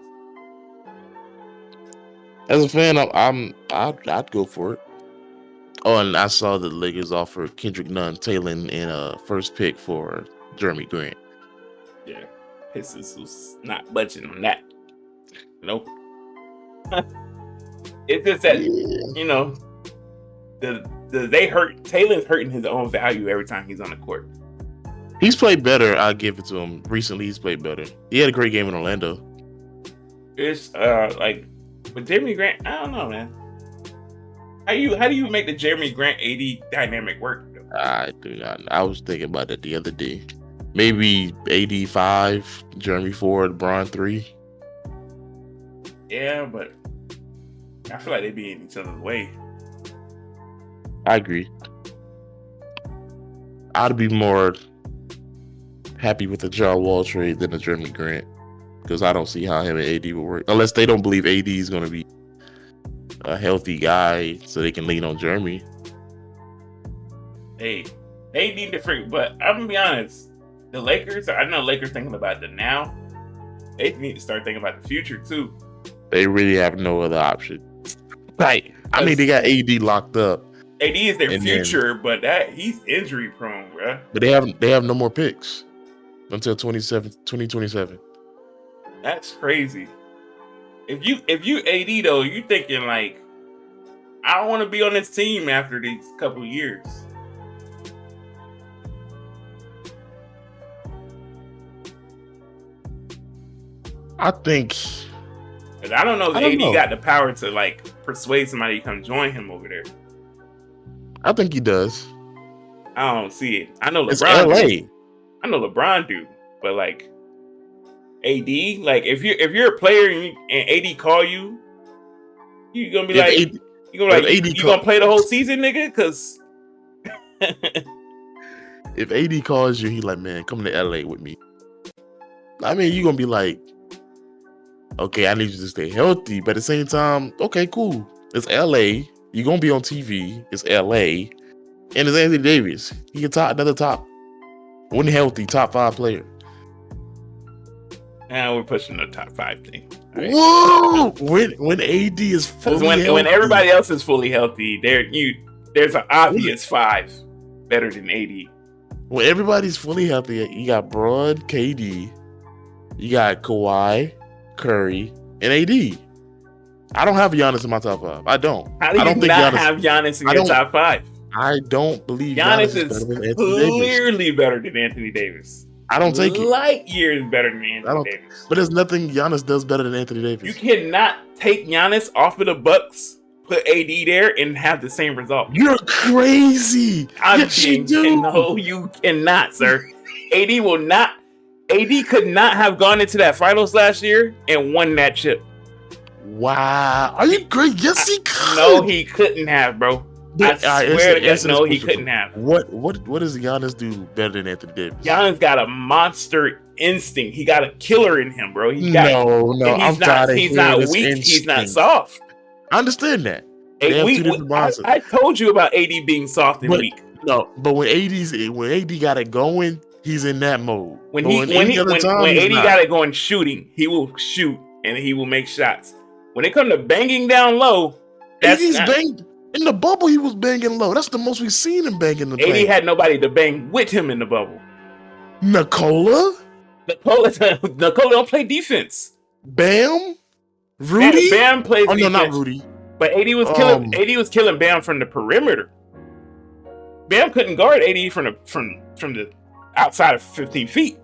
As a fan, I'd go for it. Oh, and I saw the Lakers offer Kendrick Nunn, Taylor, and a first pick for Jeremy Grant. Yeah, Pistons was not budging on that. Nope. It's just that they hurt. Taylor's hurting his own value every time he's on the court. He's played better. I'll give it to him. Recently, he's played better. He had a great game in Orlando. It's with Jeremy Grant, I don't know, man. How do you make the Jeremy Grant AD dynamic work? I do not. I was thinking about that the other day. Maybe AD 5, Jeremy 4, LeBron 3. Yeah, but I feel like they be in each other's way. I agree. I'd be more happy with the John Wall trade than the Jeremy Grant, because I don't see how him and AD will work unless they don't believe AD is going to be a healthy guy so they can lean on Jeremy. Hey, they need to freak, but I'm gonna be honest. The Lakers, I know Lakers thinking about the now. They need to start thinking about the future too. They really have no other option. Right. I mean, they got AD locked up. AD is their future, but he's injury prone, bro. But they have no more picks until 2027. That's crazy. If you AD though, you thinking like, I don't want to be on this team after these couple years. I think. I don't know if AD got the power to like persuade somebody to come join him over there. I think he does. I don't see it. I know LeBron. It's LA. I know LeBron do, but like AD, like if you're a player and AD call you, you gonna be like, you gonna play the whole season, nigga? Because if AD calls you, he like, man, come to LA with me. I mean, you gonna be like, okay, I need you to stay healthy, but at the same time, okay, cool. It's LA. You're gonna be on TV. It's LA, and it's Anthony Davis. He can another top, when healthy, top 5 player. Now we're pushing the top 5 thing. Right? Whoa! When AD is fully healthy, when everybody else is fully healthy, there's an obvious 5 better than AD. When everybody's fully healthy, you got Broad, KD, you got Kawhi, Curry, and AD. I don't have Giannis in my top 5. I don't. How do you not have Giannis in your top 5? I don't believe Giannis is clearly better than Anthony Davis. I don't take it. Light years better than Anthony Davis. But there's nothing Giannis does better than Anthony Davis. You cannot take Giannis off of the Bucks, put AD there, and have the same result. You're crazy. Yes, you do. No, you cannot, sir. AD could not have gone into that finals last year and won that chip. Wow. Are you great? Yes, he could. No, he couldn't have, bro. I swear to God, no, he couldn't have. What does Giannis do better than Anthony Davis? Giannis got a monster instinct. He got a killer in him, bro. No, he's not weak. instinct. He's not soft. I understand that. They have two different mindsets. I told you about AD being soft and But weak. no, but when AD got it going, he's in that mode. When But when AD got it going shooting, he will shoot and he will make shots. When it comes to banging down low, AD's banged in the bubble. He was banging low. That's the most we've seen him banging the AD paint. had nobody to bang with him in the bubble. Nikola don't play defense. Bam, Rudy. Bam plays defense. No, not Rudy. But AD was killing Bam from the perimeter. Bam couldn't guard AD from the outside of 15 feet.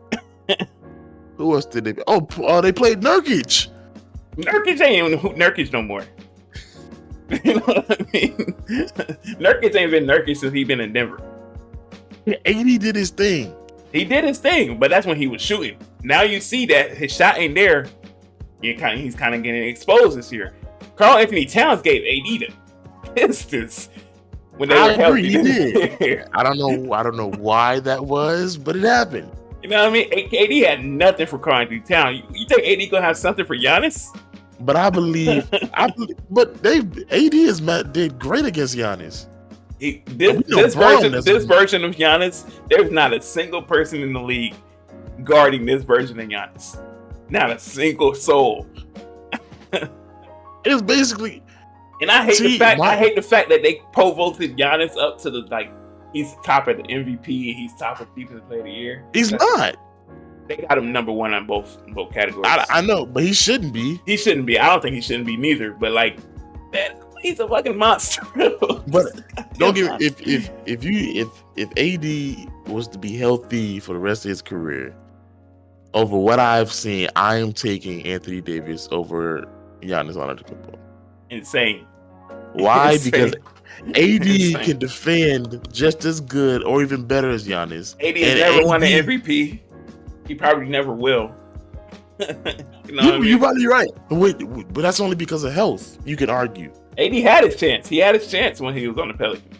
Who else did they? Oh, they played Nurkic. Nurkic ain't even Nurkic no more. You know what I mean? Nurkic ain't been Nurkic since he been in Denver. AD did his thing. He did his thing, but that's when he was shooting. Now you see that his shot ain't there. He's kind of getting exposed this year. Karl Anthony Towns gave AD the Pistons when they were healthy. He did. I don't know why that was, but it happened. You know what I mean? AD had nothing for Karl Anthony Towns. You think AD gonna have something for Giannis? But I believe, but AD did great against Giannis. This version of Giannis, there's not a single person in the league guarding this version of Giannis. Not a single soul. It's basically, and I hate the fact that they voted Giannis up to he's top of the MVP and he's top of Defensive Player of the Year. He's not. They got him number one on both categories. I know, but he shouldn't be. He shouldn't be. I don't think he shouldn't be neither. But he's a fucking monster. But don't get if AD was to be healthy for the rest of his career, over what I've seen, I am taking Anthony Davis over Giannis Antetokounmpo. Insane. Why? Insane. Because AD can defend just as good or even better as Giannis. AD has never won an MVP. He probably never will. You know what I mean? You're probably right. But that's only because of health. You can argue. AD had his chance. He had his chance when he was on the Pelicans.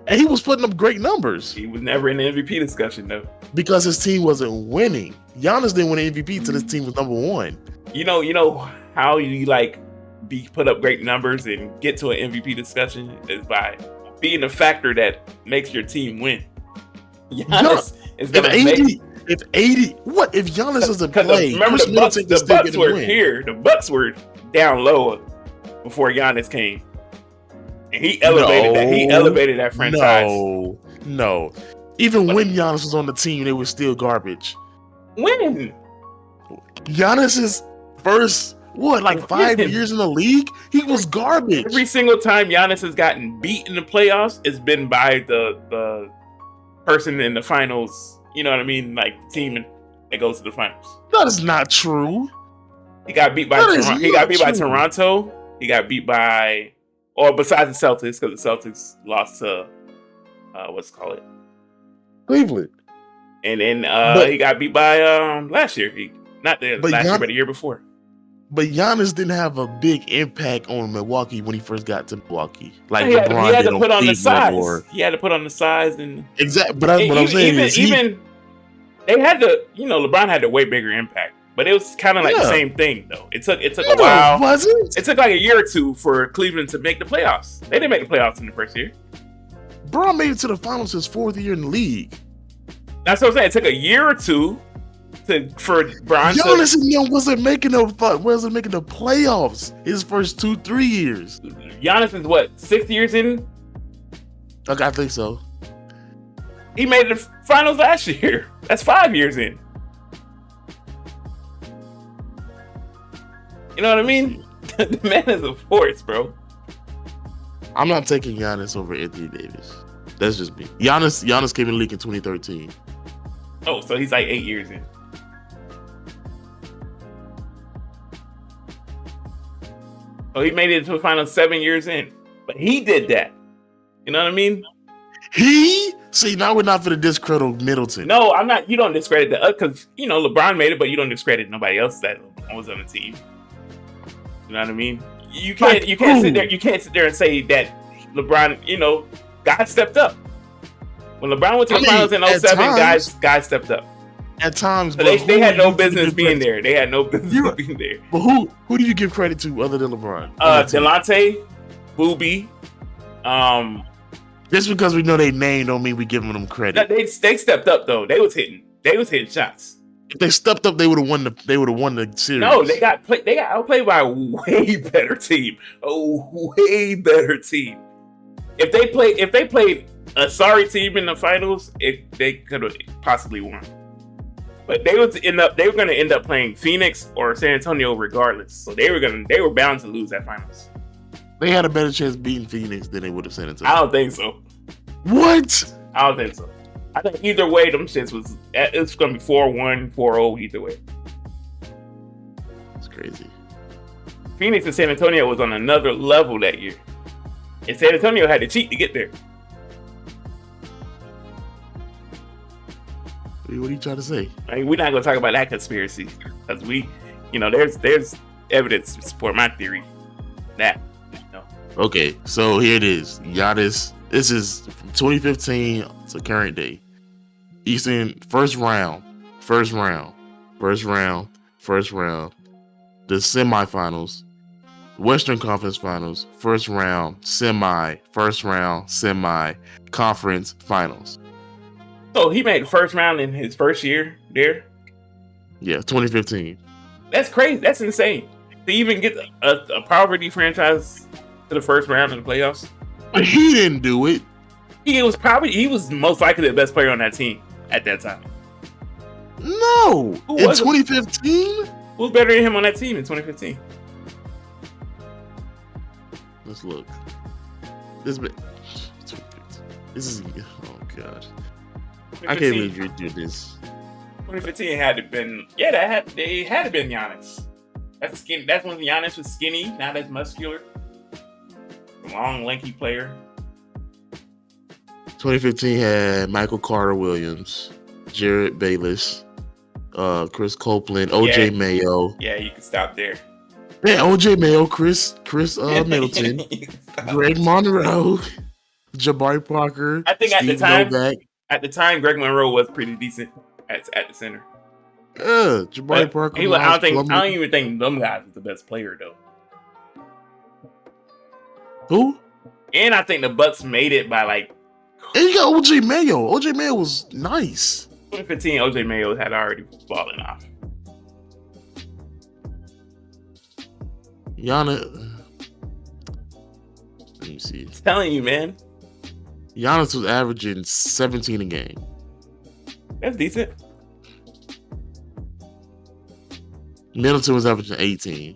And he was putting up great numbers. He was never in the MVP discussion, though. Because his team wasn't winning. Giannis didn't win an MVP until his team was number one. You know how you put up great numbers and get to an MVP discussion is by being a factor that makes your team win. Giannis is going to make... If Giannis doesn't play, remember the Bucks were here. The Bucks were down low before Giannis came, and he elevated that franchise. No. Even when Giannis was on the team, they were still garbage. When Giannis's first 5 years in the league, he was garbage. Every single time Giannis has gotten beat in the playoffs, it's been by the person in the finals. You know what I mean? Like the team that goes to the finals. That is not true. He got beat by Toronto. He got beat by Toronto. He got beat by, besides the Celtics, because the Celtics lost to Cleveland. And then he got beat by last year. Not the last year, but the year before. But Giannis didn't have a big impact on Milwaukee when he first got to Milwaukee. Like he LeBron had to put on the size. Or... He had to put on the size and exactly. But what I'm saying is, they had to. LeBron had a way bigger impact. But it was kind of like the same thing, though. It took a while. It took like a year or two for Cleveland to make the playoffs. They didn't make the playoffs in the first year. LeBron made it to the finals his fourth year in the league. That's what I'm saying. It took a year or two for Bron. Giannis wasn't making the playoffs his first 2-3 years. Giannis is what, 6 years in? Okay, I think so. He made the finals last year. That's 5 years in. You know what I mean? The man is a force, bro. I'm not taking Giannis over Anthony Davis. That's just me. Giannis came in the league in 2013. Oh, so he's like 8 years in. Oh, he made it to the finals 7 years in. But he did that. You know what I mean? See, now we're not for the discredit Middleton. No, I'm not. You don't discredit because LeBron made it, but you don't discredit nobody else that was on the team. You know what I mean? You can't sit there. You can't sit there and say that LeBron. God stepped up. When LeBron went to the finals in 2007, guys stepped up. At times, but they had no business being there. They had no business being there. But who do you give credit to other than LeBron? Delonte, Booby. Just because we know they name don't mean we giving them credit. They stepped up though. They was hitting shots. If they stepped up, they would have won the series. No, they got outplayed by a way better team. A way better team. If they played a sorry team in the finals, they could have possibly won. But they were going to end up playing Phoenix or San Antonio regardless. So they were bound to lose that finals. They had a better chance beating Phoenix than they would have San Antonio. I don't think so. What? I don't think so. I think either way, them shits it's going to be 4-1, 4-0 either way. It's crazy. Phoenix and San Antonio was on another level that year. And San Antonio had to cheat to get there. What are you trying to say? I mean, we're not going to talk about that conspiracy because there's evidence to support my theory. That. Okay, so here it is. Giannis. This is from 2015 to current day. Eastern first round. The semifinals. Western Conference Finals. First round, semi, conference finals. So he made the first round in his first year there? Yeah, 2015. That's crazy. That's insane. To even get a poverty franchise to the first round of the playoffs. But he didn't do it. He was most likely the best player on that team at that time. No. In 2015? Who's better than him on that team in 2015? Let's look. This is oh god. I can't even do this. 2015 had to been they had to been Giannis. That's when Giannis was skinny, not as muscular. Long, lanky player. 2015 had Michael Carter Williams, Jared Bayless, Chris Copeland, OJ Mayo. Yeah, you can stop there. Yeah, OJ Mayo, Chris Middleton, Greg Monroe, Jabari Parker. I think Steve at the time, Greg Monroe was pretty decent at the center. Jabari Parker. I don't even think them guys was the best player though. Who? And I think the Bucks made it by And you got OJ Mayo. OJ Mayo was nice. 2015, OJ Mayo had already fallen off. Giannis. Let me see. I'm telling you, man. Giannis was averaging 17 a game. That's decent. Middleton was averaging 18.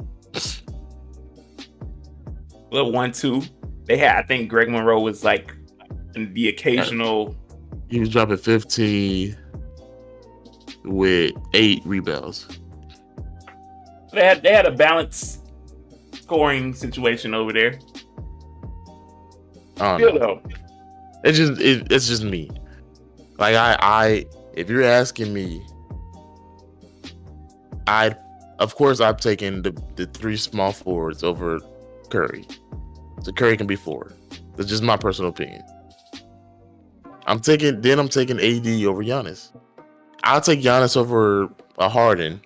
Well, 1-2. They had, I think Greg Monroe was the occasional. He was dropping 15 with 8 rebounds. They had a balanced scoring situation over there. I don't know. It's just me. If you're asking me, of course I'm taking the 3 small forwards over Curry. So Curry can be 4. That's just my personal opinion. I'm taking AD over Giannis. I'll take Giannis over a Harden.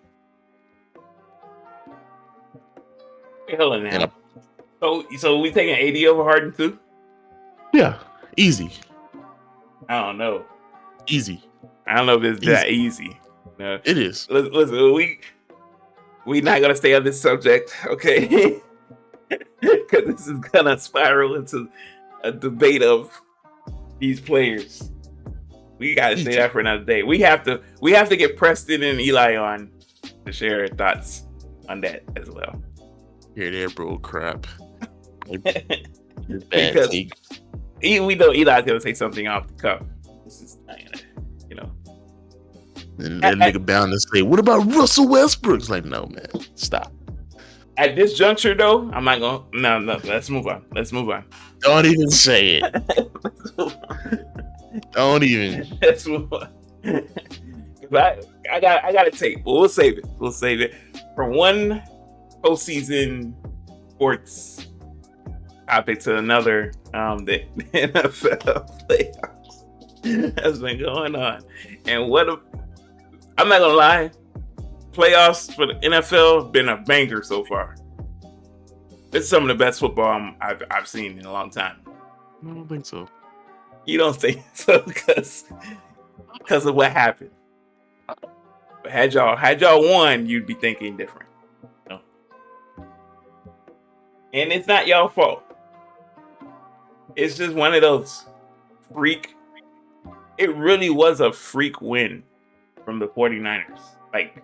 Hold on now. So we taking AD over Harden too? Yeah, easy. I don't know. Easy. I don't know if it's that easy. No. It is. Listen, we not gonna stay on this subject, okay? Because this is gonna spiral into a debate of these players. We gotta say that for another day. We have to get Preston and Eli on to share their thoughts on that as well. Here, there, bro. Crap. Because we know Eli's gonna say something off the cuff. This is not gonna, And that nigga bound to say, "What about Russell Westbrook?" It's like, no, man, stop. At this juncture, though, I'm not gonna. No. Let's move on. Don't even say it. Don't even. Let's move on. I got a tape. But we'll save it. From one postseason sports topic to another. The NFL playoffs has been going on, and I'm not gonna lie. Playoffs for the NFL been a banger so far. It's some of the best football I've seen in a long time. I don't think so. You don't think so because of what happened. But had y'all won, you'd be thinking different. You know? And it's not y'all fault. It's just one of those freak. It really was a freak win from the 49ers. Like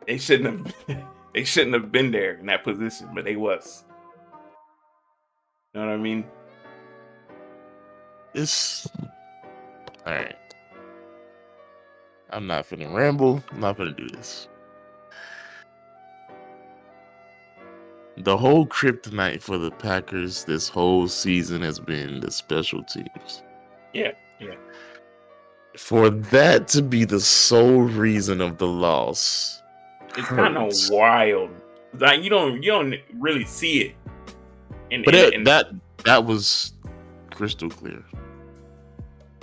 they shouldn't have been there in that position, but they was. You know what I mean? It's all right. I'm not finna ramble. I'm not finna do this. The whole kryptonite for the Packers this whole season has been the special teams. Yeah. For that to be the sole reason of the loss, It's kind of hurts. wild. Like you don't really see it. That was crystal clear.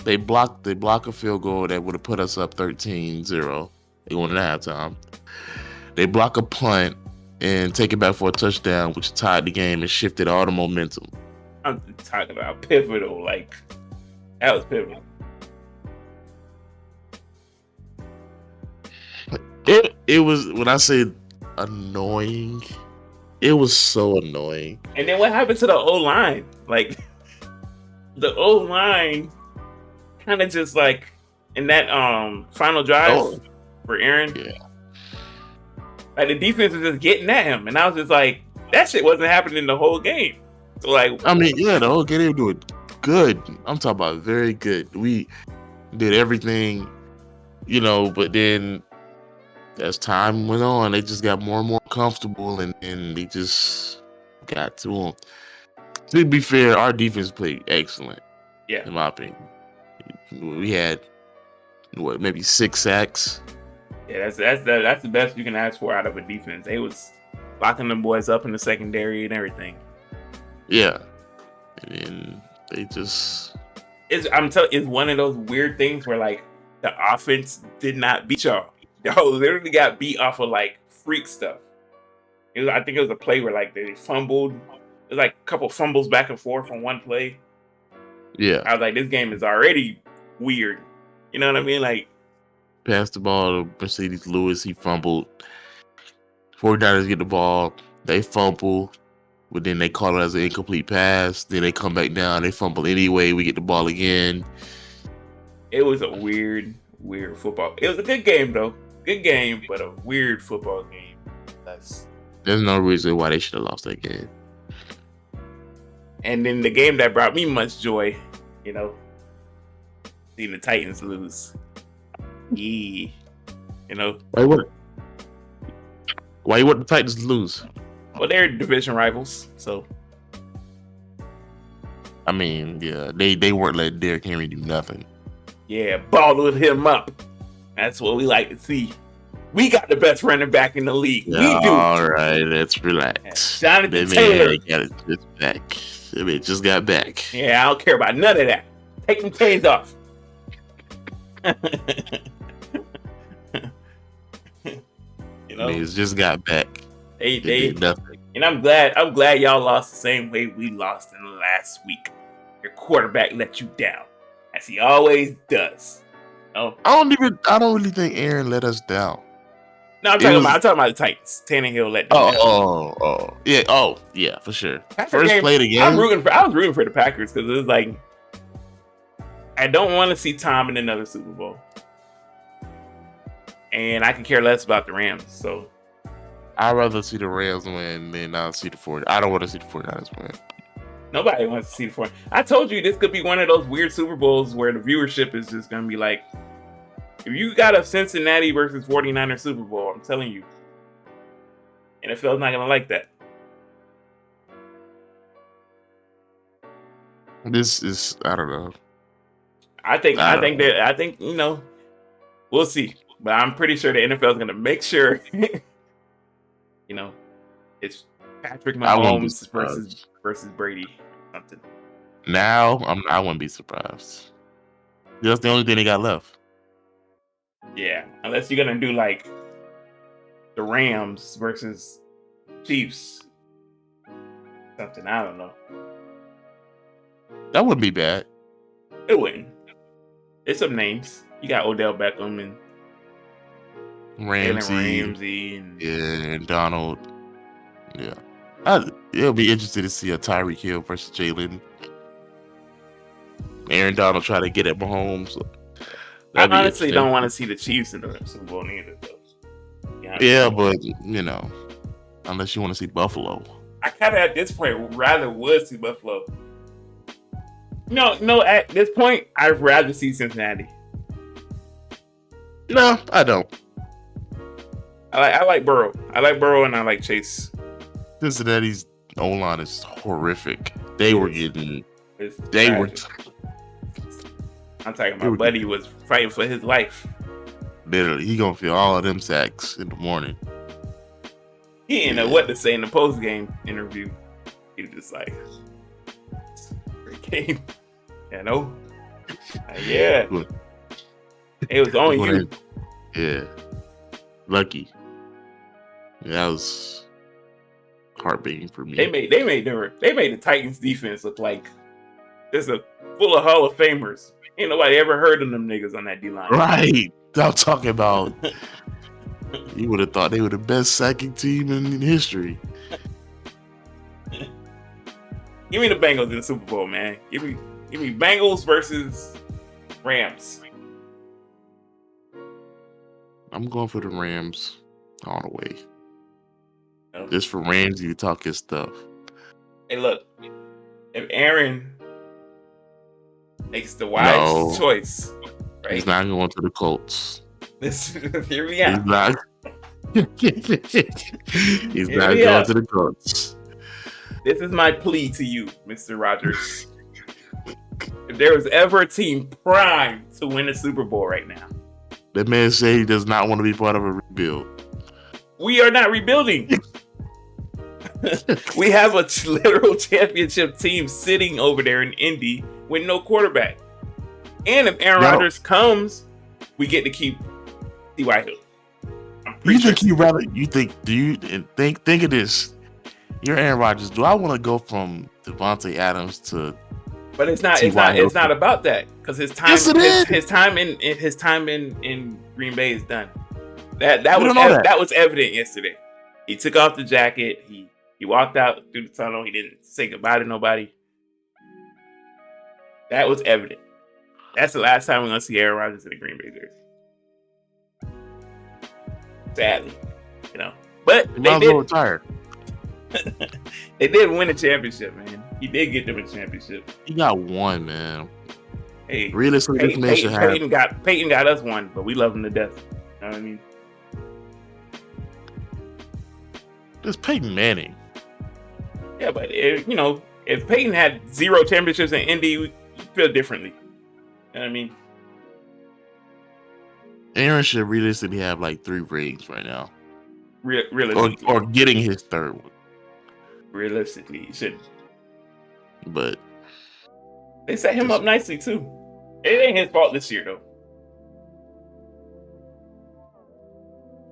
They blocked a field goal that would have put us up 13-0. They went at halftime. They block a punt and take it back for a touchdown, which tied the game and shifted all the momentum. I'm talking about pivotal. Like that was pivotal. It was, when I say annoying, it was so annoying. And then what happened to the O-line? Like the O-line kind of just like in that final drive for Aaron. Yeah. Like the defense was just getting at him, and I was just like, that shit wasn't happening the whole game. So like, I mean, yeah, the whole game they were doing good. I'm talking about very good. We did everything, but then as time went on, they just got more and more comfortable, and they just got to them. To be fair, our defense played excellent. Yeah, in my opinion, we had maybe 6 sacks. Yeah, that's the best you can ask for out of a defense. They was locking them boys up in the secondary and everything. Yeah, and then they just. It's one of those weird things where like the offense did not beat y'all. Y'all literally got beat off of like freak stuff. I think it was a play where like they fumbled. It was like a couple fumbles back and forth on one play. Yeah, I was like, this game is already weird. You know what I mean? Like, passed the ball to Mercedes Lewis. He fumbled. 49ers get the ball. They fumble. But then they call it as an incomplete pass. Then they come back down. They fumble anyway. We get the ball again. It was a weird football. It was a good game, though. Good game, but a weird football game. There's no reason why they should have lost that game. And then the game that brought me much joy, seeing the Titans lose. Yeah. Why you want the Titans to lose? Well, they're division rivals, so. I mean, yeah, they weren't letting Derrick Henry do nothing. Yeah, balled him up. That's what we like to see. We got the best running back in the league. We do. All right, let's relax. Jonathan Taylor got it back. It just got back. Yeah, I don't care about none of that. Take them chains off. It's just got back. They did nothing. And I'm glad y'all lost the same way we lost in the last week. Your quarterback let you down, as he always does. I don't really think Aaron let us down. No, I'm talking about the Titans. Tannehill let them down. Yeah, for sure. First play of the game. I was rooting for the Packers because it was like, I don't want to see Tom in another Super Bowl, and I can care less about the Rams. So I'd rather see the Rams win than not see the 49ers. I don't want to see the 49ers win. Nobody wants to see the 49ers. I told you this could be one of those weird Super Bowls where the viewership is just going to be like, if you got a Cincinnati versus 49ers Super Bowl, I'm telling you, NFL's not going to like that. This is, I don't know. I think we'll see. But I'm pretty sure the NFL is going to make sure, it's Patrick Mahomes versus Brady or something. Now, I wouldn't be surprised. That's the only thing they got left. Yeah, unless you're going to do like the Rams versus Chiefs. Something, I don't know. That wouldn't be bad. It wouldn't. There's some names. You got Odell Beckham and Ramsey and and Donald. Yeah. It'll be interesting to see a Tyreek Hill versus Jalen. Aaron Donald try to get at Mahomes. I honestly don't want to see the Chiefs in the Super Bowl neither, though. Yeah, but unless you want to see Buffalo. I kind of at this point rather would see Buffalo. No, at this point, I'd rather see Cincinnati. No, I don't. I like Burrow. I like Burrow and I like Chase. Cincinnati's O-line is horrific. They were getting. I'm talking about buddy was fighting for his life. Literally, he gonna feel all of them sacks in the morning. He didn't know what to say in the post-game interview. He was just like, great game. Yeah. It was on you. Yeah. Lucky. Yeah, that was heartbreaking for me. They made the Titans defense look like it's full of Hall of Famers. Ain't nobody ever heard of them niggas on that D-line. Right. I'm talking about. You would have thought they were the best sacking team in history. Give me the Bengals in the Super Bowl, man. Give me Bengals versus Rams. I'm going for the Rams all the way. Just for Ramsey to talk his stuff. Hey, look. If Aaron makes the wise choice, right? He's not going to the Colts. Hear me out. He's not. He's not going to the Colts. This is my plea to you, Mr. Rogers. If there was ever a team primed to win a Super Bowl right now, that man said he does not want to be part of a rebuild. We are not rebuilding. We have a literal championship team sitting over there in Indy with no quarterback. And if Aaron Rodgers comes, we get to keep T.Y. Hill. Think of this. You're Aaron Rodgers. Do I want to go from Devontae Adams to? But it's not about that, because his time in Green Bay is done. That was evident yesterday. He took off the jacket. He walked out through the tunnel. He didn't say goodbye to nobody. That was evident. That's the last time we're gonna see Aaron Rodgers in the Green Bay jersey. Sadly, But they did retire. They did win a championship, man. He did get them a championship. He got one, man. Hey, realistically, Peyton got us one, but we love him to death. You know what I mean? It's Peyton Manning. Yeah, but if Peyton had 0 championships in Indy, we feel differently. You know what I mean? Aaron should realistically have like 3 rings right now. Realistically, or getting his 3rd one. Realistically, he shouldn't. But they set him up nicely too. It ain't his fault this year though.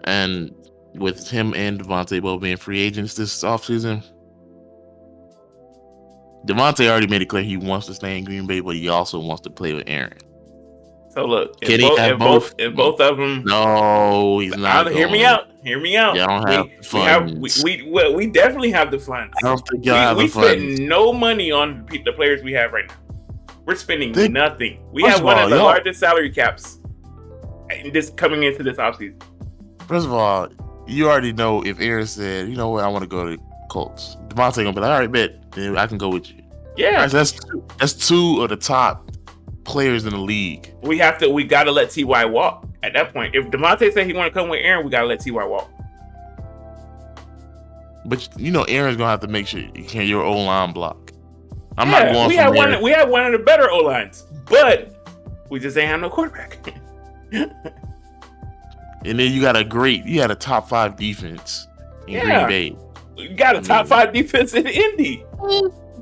And with him and Devontae both being free agents this offseason, Devontae already made it clear he wants to stay in Green Bay, but he also wants to play with Aaron. So look, if both of them, no, he's not. Hear me out. Y'all don't have the funds. We definitely have the funds. I don't think y'all have the funds. We spend no money on the players we have right now. We're spending nothing. We have one of the largest salary caps this coming into this offseason. First of all, you already know if Aaron said, you know what, I want to go to Colts. Devontae gonna be like, all right, bet, then I can go with you. Yeah, right, so that's 2 of the top players in the league. We gotta let T.Y. walk at that point. If Devontae said he want to come with Aaron, we gotta let T.Y. walk. But Aaron's gonna have to make sure you can your O-line block. I'm not going. We have one of the better O-lines, but we just ain't have no quarterback. And then you had a top 5 defense in Green Bay. You got a top 5 defense in Indy.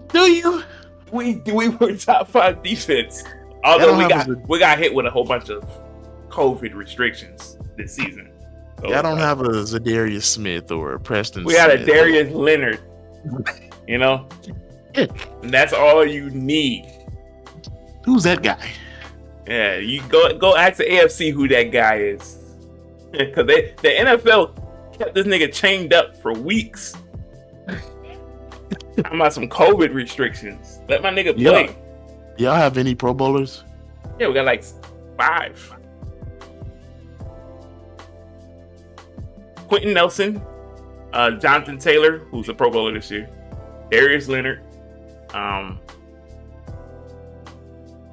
Do you? We were top 5 defense. Although we got hit with a whole bunch of COVID restrictions this season. So Y'all it's don't like, have a Zadarius Smith or a Preston we got a Smith. Darius Leonard, you know, and that's all you need. Who's that guy? Yeah, you go ask the AFC who that guy is, because the NFL kept this nigga chained up for weeks. I'm about some COVID restrictions. Let my nigga play. Y'all have any Pro Bowlers? Yeah, we got like 5. Quentin Nelson, Jonathan Taylor, who's a Pro Bowler this year, Darius Leonard. I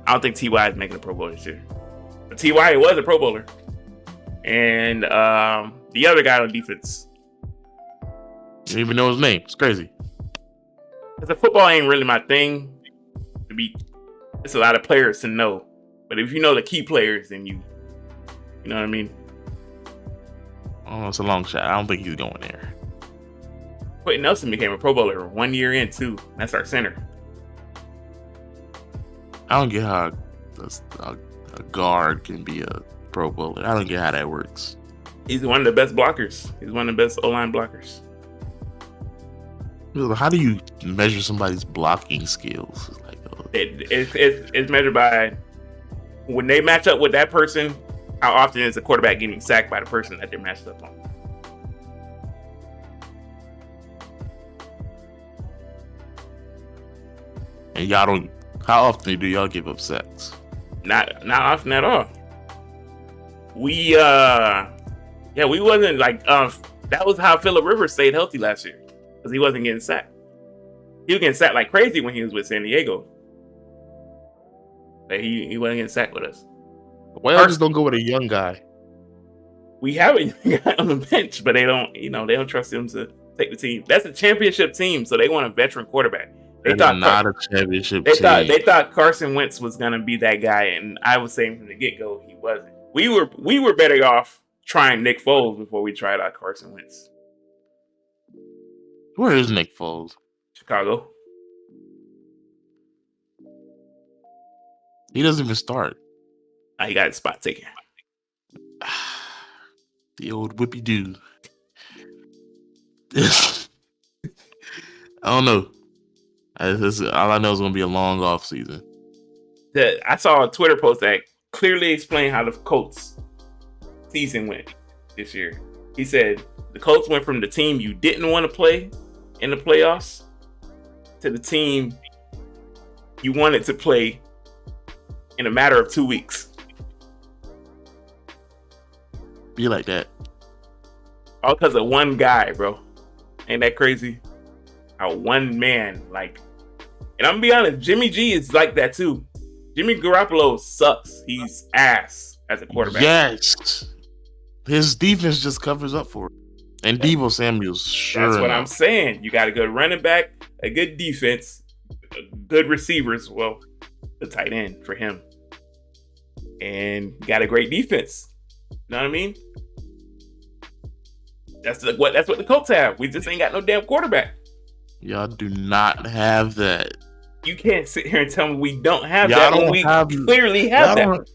don't think T.Y. is making a Pro Bowl this year. But T.Y. was a Pro Bowler. And the other guy on defense. You don't even know his name. It's crazy. Because football ain't really my thing. It's a lot of players to know. But if you know the key players, then you know what I mean? Oh, it's a long shot. I don't think he's going there. Quentin Nelson became a Pro Bowler 1 year in, too. That's our center. I don't get how a guard can be a Pro Bowler. I don't get how that works. He's one of the best blockers. He's one of the best O-line blockers. How do you measure somebody's blocking skills? It's measured by when they match up with that person, how often is the quarterback getting sacked by the person that they're matched up on. And y'all don't. How often do y'all give up sacks? Not often at all. We wasn't like that was how Phillip Rivers stayed healthy last year, because he wasn't getting sacked. He was getting sacked like crazy when he was with San Diego, but he wasn't getting sacked with us. Why y'all just don't go with a young guy? We have a young guy on the bench, but they don't trust him to take the team. That's a championship team, so they want a veteran quarterback. They thought not a championship team. They thought Carson Wentz was gonna be that guy, and I was saying from the get-go he wasn't. We were better off trying Nick Foles before we tried out Carson Wentz. Where is Nick Foles? Chicago. He doesn't even start. He got his spot taken. The old whippy dude. I don't know. All I know is going to be a long off season. I saw a Twitter post that clearly explained how the Colts season went this year. He said the Colts went from the team you didn't want to play in the playoffs to the team you wanted to play in a matter of 2 weeks. Be like that. All because of one guy, bro. Ain't that crazy? How one man, like, and I'm gonna be honest, Jimmy G is like that too. Jimmy Garoppolo sucks. He's ass as a quarterback. Yes. His defense just covers up for it. And Deebo Samuel's sure. That's what I'm saying. You got a good running back, a good defense, good receivers. Well, the tight end for him. And got a great defense. You know what I mean? That's what the Colts have. We just ain't got no damn quarterback. Y'all do not have that. You can't sit here and tell me we don't have that when we clearly have that.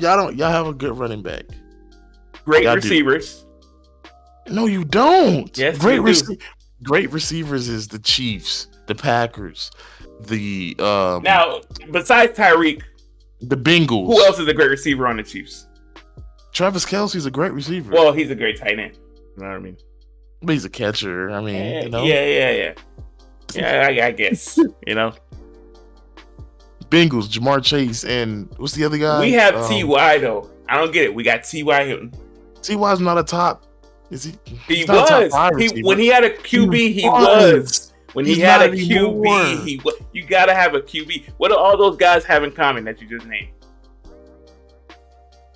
Y'all have a good running back. Great receivers. No, you don't. Yes, great receivers is the Chiefs, the Packers, the now besides Tyreek, the Bengals. Who else is a great receiver on the Chiefs? Travis Kelce's a great receiver. Well, he's a great tight end. You know what I mean? But he's a catcher. I mean, you know. Yeah. I guess. You know. Bengals, Jamar Chase, and what's the other guy? We have T.Y. though. I don't get it. We got T.Y. Hilton. T.Y.'s not a top. Is he? He was. When he had a QB, he was. When he had a QB, he was. You gotta have a QB. What do all those guys have in common that you just named?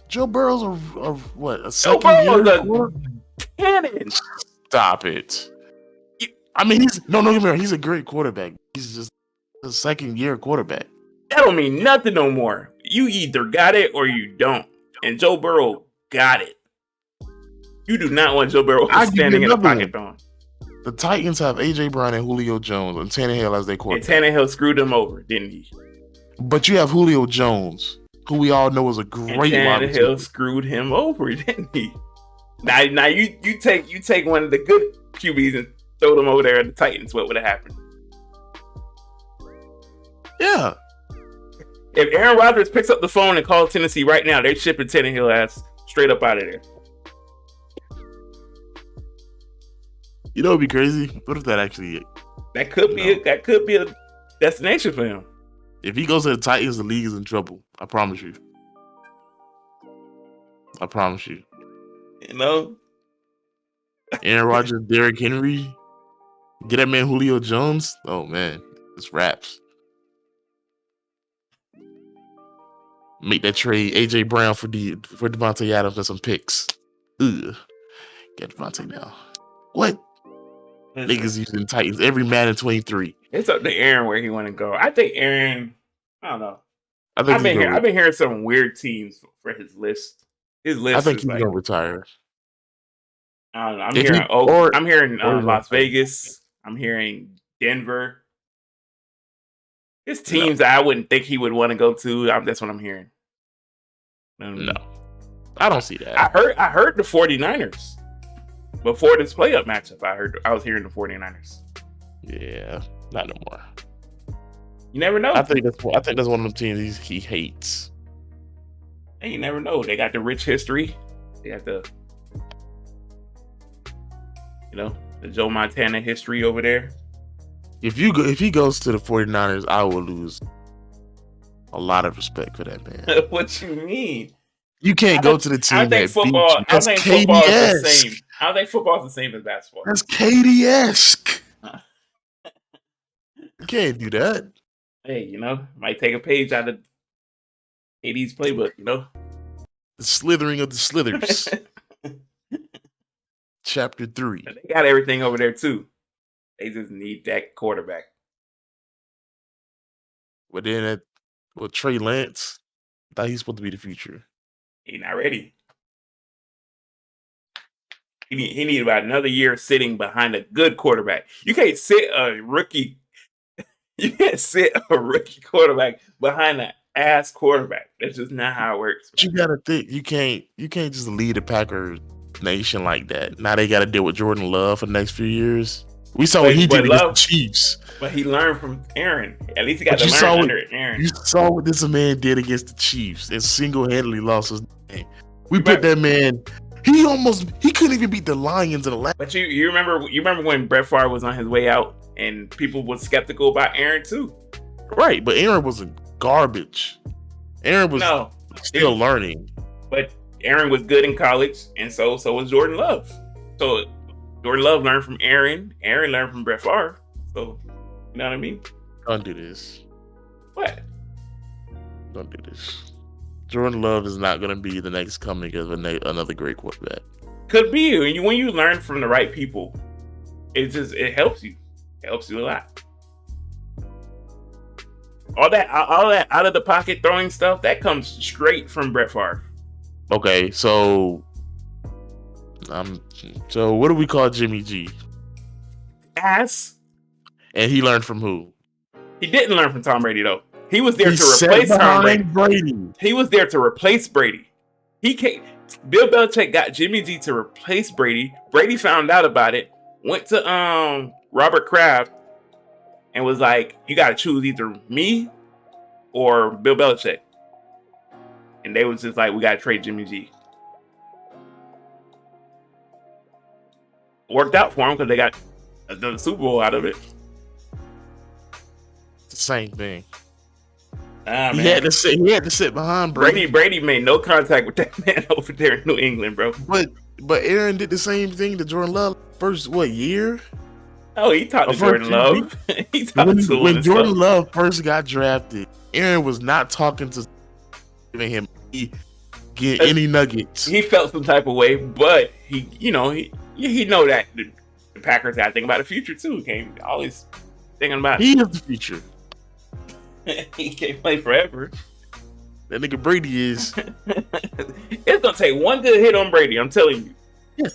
Joe Burrow's a second year cannon. Stop it. I mean, he's a great quarterback. He's just a second year quarterback. That don't mean nothing no more. You either got it or you don't. And Joe Burrow got it. You do not want Joe Burrow standing in a pocket throwing. The Titans have A.J. Brown and Julio Jones and Tannehill as their quarterback. And Tannehill screwed them over, didn't he? But you have Julio Jones, who we all know is a great wide receiver. Tannehill screwed him over, didn't he? Now you take one of the good QBs and throw them over there at the Titans. What would have happened? Yeah. If Aaron Rodgers picks up the phone and calls Tennessee right now, they're shipping Tannehill ass straight up out of there. You know, it'd be crazy. What if that actually? That could be a destination for him. If he goes to the Titans, the league is in trouble. I promise you. I promise you. You know, Aaron Rodgers, Derrick Henry, get that man Julio Jones. Oh man, it's raps. Make that trade AJ Brown for Devontae Adams and some picks. Ugh. Get Devontae now. What? Niggas using Titans every man in 23. It's up to Aaron where he want to go. I think Aaron. I don't know. I've been hearing some weird teams for his list. His list. I think is he's like, gonna retire. I don't know. I'm hearing Las Vegas. I'm hearing Denver. It's teams that I wouldn't think he would want to go to. That's what I'm hearing. No, I don't see that. I heard the 49ers before this playoff matchup. I was hearing the 49ers. Yeah, not no more. You never know. I think that's one of the teams he hates. And you never know. They got the rich history. They got the Joe Montana history over there. If he goes to the 49ers, I will lose a lot of respect for that man. What you mean? You can't go to the team. I think football. I think football is the same. I think football is the same as basketball. That's KD-esque. You can't do that. Hey, might take a page out of KD's playbook. The slithering of the slithers. Chapter 3. They got everything over there too. They just need that quarterback. But then Trey Lance, I thought he's supposed to be the future. He's not ready. He need about another year sitting behind a good quarterback. You can't sit a rookie. You can't sit a rookie quarterback behind an ass quarterback. That's just not how it works. But you gotta think you can't just lead the Packers nation like that. Now they gotta deal with Jordan Love for the next few years. We saw what he did against the Chiefs. But he learned from Aaron. At least he got to learn under Aaron. You saw what this man did against the Chiefs and single-handedly lost his game. We put that man. He couldn't even beat the Lions in the last. But you remember when Brett Favre was on his way out and people were skeptical about Aaron too. Right, but Aaron wasn't garbage. Aaron was still learning. But Aaron was good in college, and so was Jordan Love. So Jordan Love learned from Aaron. Aaron learned from Brett Favre. So, you know what I mean? Don't do this. What? Don't do this. Jordan Love is not going to be the next coming of another great quarterback. Could be. When you learn from the right people, it helps you. It helps you a lot. All that out of the pocket throwing stuff, that comes straight from Brett Favre. Okay, so what do we call Jimmy G? Ass. And he learned from who? He didn't learn from Tom Brady though. He was there to replace Tom Brady. He was there to replace Brady. Bill Belichick got Jimmy G to replace Brady. Brady found out about it, went to Robert Kraft, and was like, "You got to choose either me or Bill Belichick." And they was just like, "We got to trade Jimmy G." Worked out for him because they got the Super Bowl out of it. The same thing. Man. He had to sit behind Brady. Brady made no contact with that man over there in New England, bro. But Aaron did the same thing to Jordan Love first year? Oh, he talked to Jordan Love. When Jordan Love first got drafted, Aaron was not talking to him get any nuggets. He felt some type of way, but he know that the Packers got to think about the future too. Can't always thinking about. He is the future. He can't play forever. That nigga Brady is. It's gonna take one good hit on Brady. I'm telling you.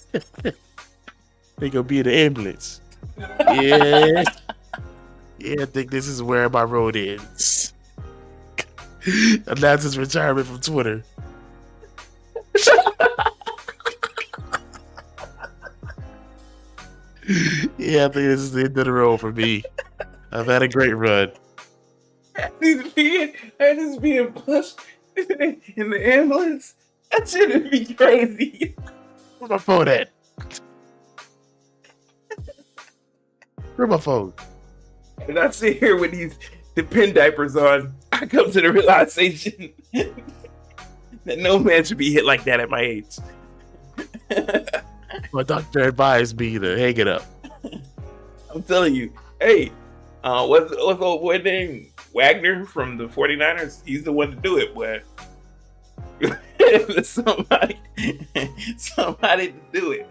They gonna be in the ambulance. Yeah. Yeah, I think this is where my road ends. Announce his retirement from Twitter. Yeah, I think this is the end of the road for me. I've had a great run. He's being pushed in the ambulance. That shouldn't be crazy. Where's my phone at? Where's my phone? And I sit here with the pin diapers on. I come to the realization that no man should be hit like that at my age. My doctor advised me to hang it up. I'm telling you. Hey, what's old boy name? Wagner from the 49ers? He's the one to do it, boy. somebody to do it.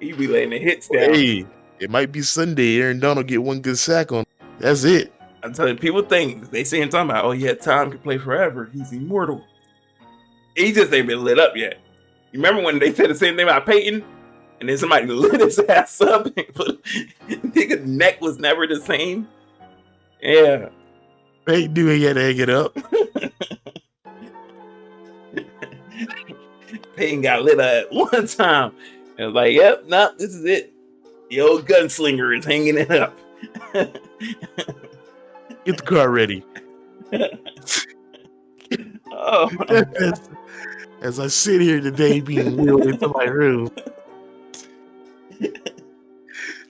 He be laying the hits down. Hey, it might be Sunday. Aaron Donald get one good sack on. That's it. I'm telling you, people think they saying talking about, oh yeah, Tom can play forever. He's immortal. He just ain't been lit up yet. You remember when they said the same thing about Peyton? And then somebody lit his ass up and nigga's neck was never the same. Yeah. Peyton knew he had to hang it up. Peyton got lit up at one time. And was like, yep, nope, this is it. The old gunslinger is hanging it up. Get the car ready. Oh, as I sit here today being wheeled into my room,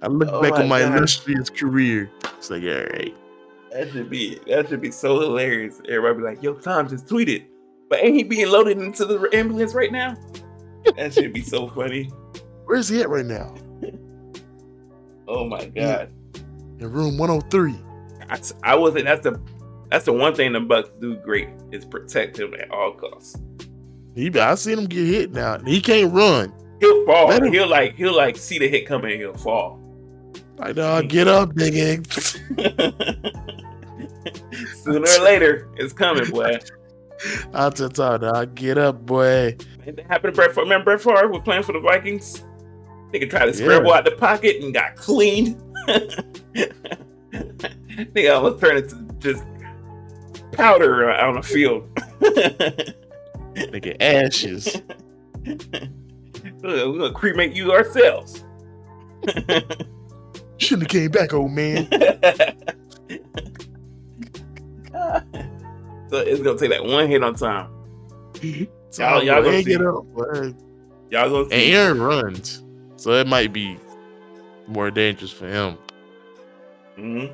I look back on my illustrious career. It's like, all right. That should be so hilarious. Everybody be like, yo, Tom just tweeted. But ain't he being loaded into the ambulance right now? That should be so funny. Where's he at right now? Oh my God. In room 103. I wasn't. That's the one thing the Bucks do great is protect him at all costs. I seen him get hit now. He can't run. He'll fall. He'll like see the hit coming and he'll fall. I know. Get up, nigga. Sooner or later, it's coming, boy. I'll tell Todd, I'll get up, boy. Ain't that happened to Brett Favre? Remember Brett Favre was playing for the Vikings? Nigga tried to scramble out the pocket and got cleaned. Nigga almost turned into just powder on the field. Nigga, ashes. We're gonna cremate you ourselves. Shouldn't have came back, old man. So it's gonna take that one hit on time. Y'all gonna see. Y'all gonna see. And Aaron runs, so it might be more dangerous for him. Mm-hmm.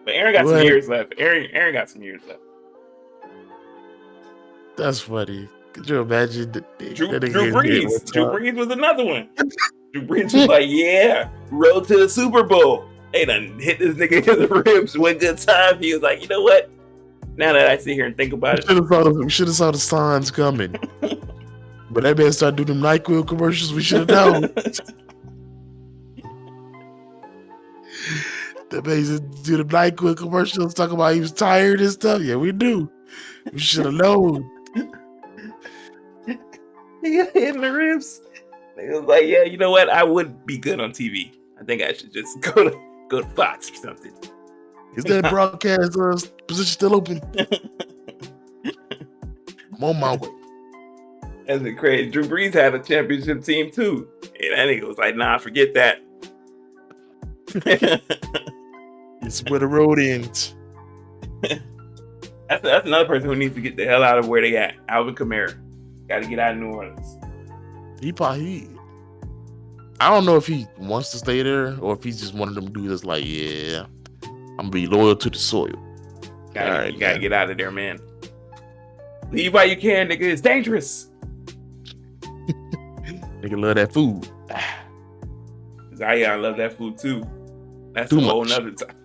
But Aaron got some years left. Aaron got some years left. That's funny. Could you imagine Drew Brees? Drew Brees was another one. Drew Brees was like, yeah, road to the Super Bowl. They done hit this nigga in the ribs one good time. He was like, you know what? Now that I sit here and think about it, we should have saw the signs coming. But that man started doing them NyQuil commercials. We should have known. That man used to do the NyQuil commercials talking about he was tired and stuff. Yeah, we do. We should have known. He got hit in the ribs. He was like, yeah, you know what? I would be good on TV. I think I should just go to Fox or something. Is that broadcast position still open? I'm on my way. That's crazy. Drew Brees had a championship team too. And that nigga was like, nah, forget that. It's where the road ends. That's another person who needs to get the hell out of where they at. Alvin Kamara. Got to get out of New Orleans. I don't know if he wants to stay there or if he's just one of them dudes that's like, yeah, I'm gonna be loyal to the soil. You gotta get out of there, man. Leave while you can, nigga. It's dangerous. Nigga love that food. Zion love that food too. That's a whole nother time.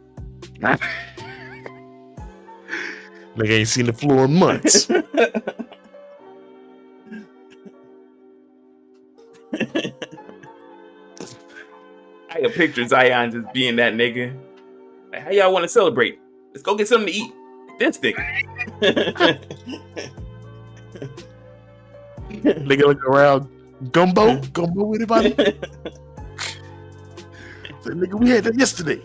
Nigga ain't seen the floor in months. I can picture Zion just being that nigga. Like, how y'all want to celebrate? Let's go get something to eat. This nigga. Nigga look around. Gumbo with anybody? So, nigga, we had that yesterday.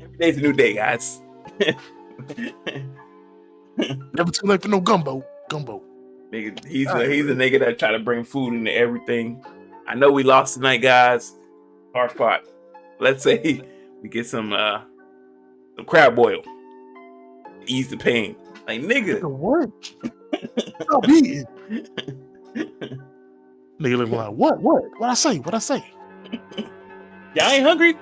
Every day's a new day, guys. Never too late for no gumbo. Nigga, he's a nigga that try to bring food into everything. I know we lost tonight, guys. Hard fought. Let's say we get some crab boil. Ease the pain. Like, nigga. What? Stop eating. Nigga look like, what? What I say? Y'all ain't hungry?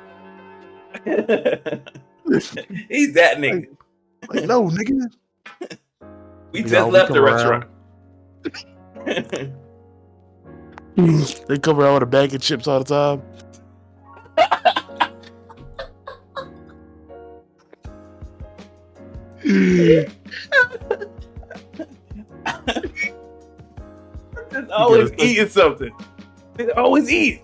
He's that nigga. Like, no, nigga. We just left the restaurant. They come around with a bag of chips all the time. Just always eating something. They always eat.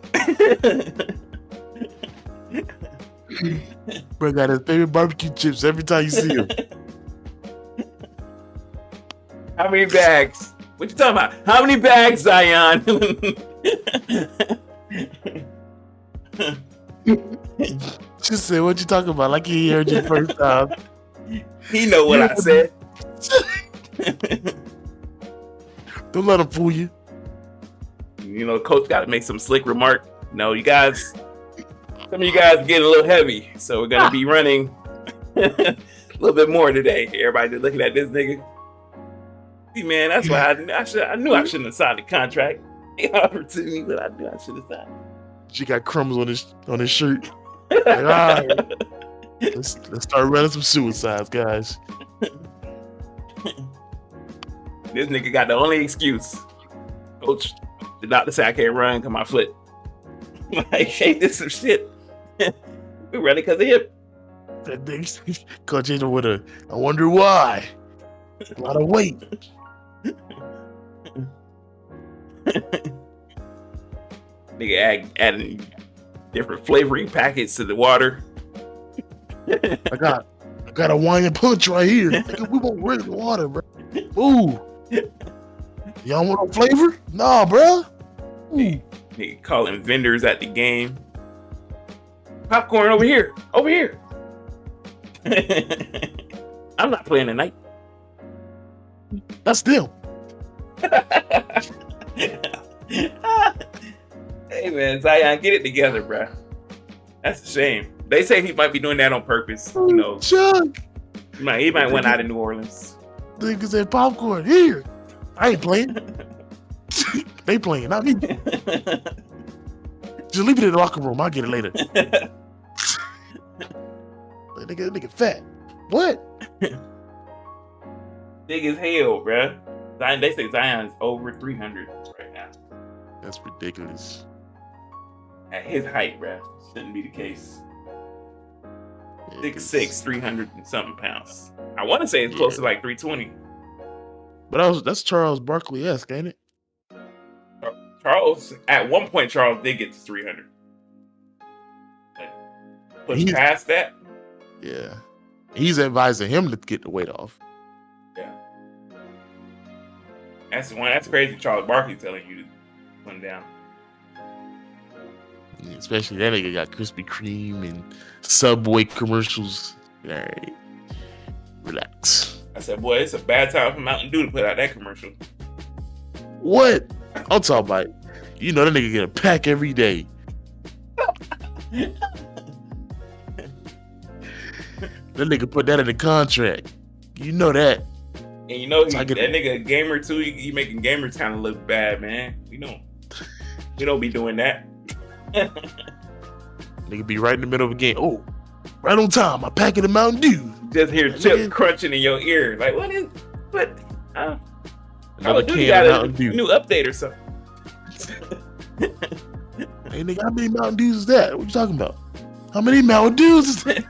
Bro got his favorite barbecue chips every time you see him. How many bags? What you talking about? How many bags, Zion? She said, what you talking about? Like he heard you first time. He know what I said. Don't let him fool you. You know, coach got to make some slick remark. No, you guys, some of you guys are getting a little heavy, so we're gonna be running a little bit more today. Everybody just looking at this nigga. See, man, that's why I knew I shouldn't have signed the contract. They offered to me, but I knew I should have signed. She got crumbs on his shirt. Like, all right, let's start running some suicides, guys. This nigga got the only excuse. Coach, the doctor said I can't run because my foot. Like, hey, this some shit. We running because of him. That nigga, Coach Angel with a, I wonder why. A lot of weight. Nigga adding different flavoring packets to the water. I got a wine and punch right here. Nigga, we won't drink water, bro. Ooh. Y'all want no flavor? Nah, bro. Nigga calling vendors at the game. Popcorn over here. Over here. I'm not playing tonight. That's them. Hey man, Zion, get it together, bro. That's a shame. They say he might be doing that on purpose. You know, Chuck. He might went out of New Orleans. Niggas said popcorn here. I ain't playing. They playing, not me. Just leave it in the locker room. I'll get it later. Nigga fat. What? Big as hell, bruh. Zion, they say Zion is over 300 right now. That's ridiculous. At his height, bruh. Shouldn't be the case. 6'6", 300 and something pounds. I want to say it's close to like 320. But that's Charles Barkley-esque, ain't it? Charles, at one point, Charles did get to 300. But past that? Yeah. He's advising him to get the weight off. Yeah. That's the one. That's crazy. Charles Barkley telling you to come down. Especially that nigga got Krispy Kreme and Subway commercials. All right. Relax. I said, boy, it's a bad time for Mountain Dew to put out that commercial. What? I'm talking about, you know, that nigga get a pack every day. That nigga put that in the contract. You know that. And you know, that nigga a gamer too. He making gamers kind of look bad, man. We don't be doing that. Nigga be right in the middle of a game. Oh, right on time. I pack it in Mountain Dew. Just hear chips crunching in your ear. Like, what? Another can can got of Mountain Dew. A new update or something. Hey nigga, how many Mountain Dews is that? What you talking about? How many Mountain Dews is that?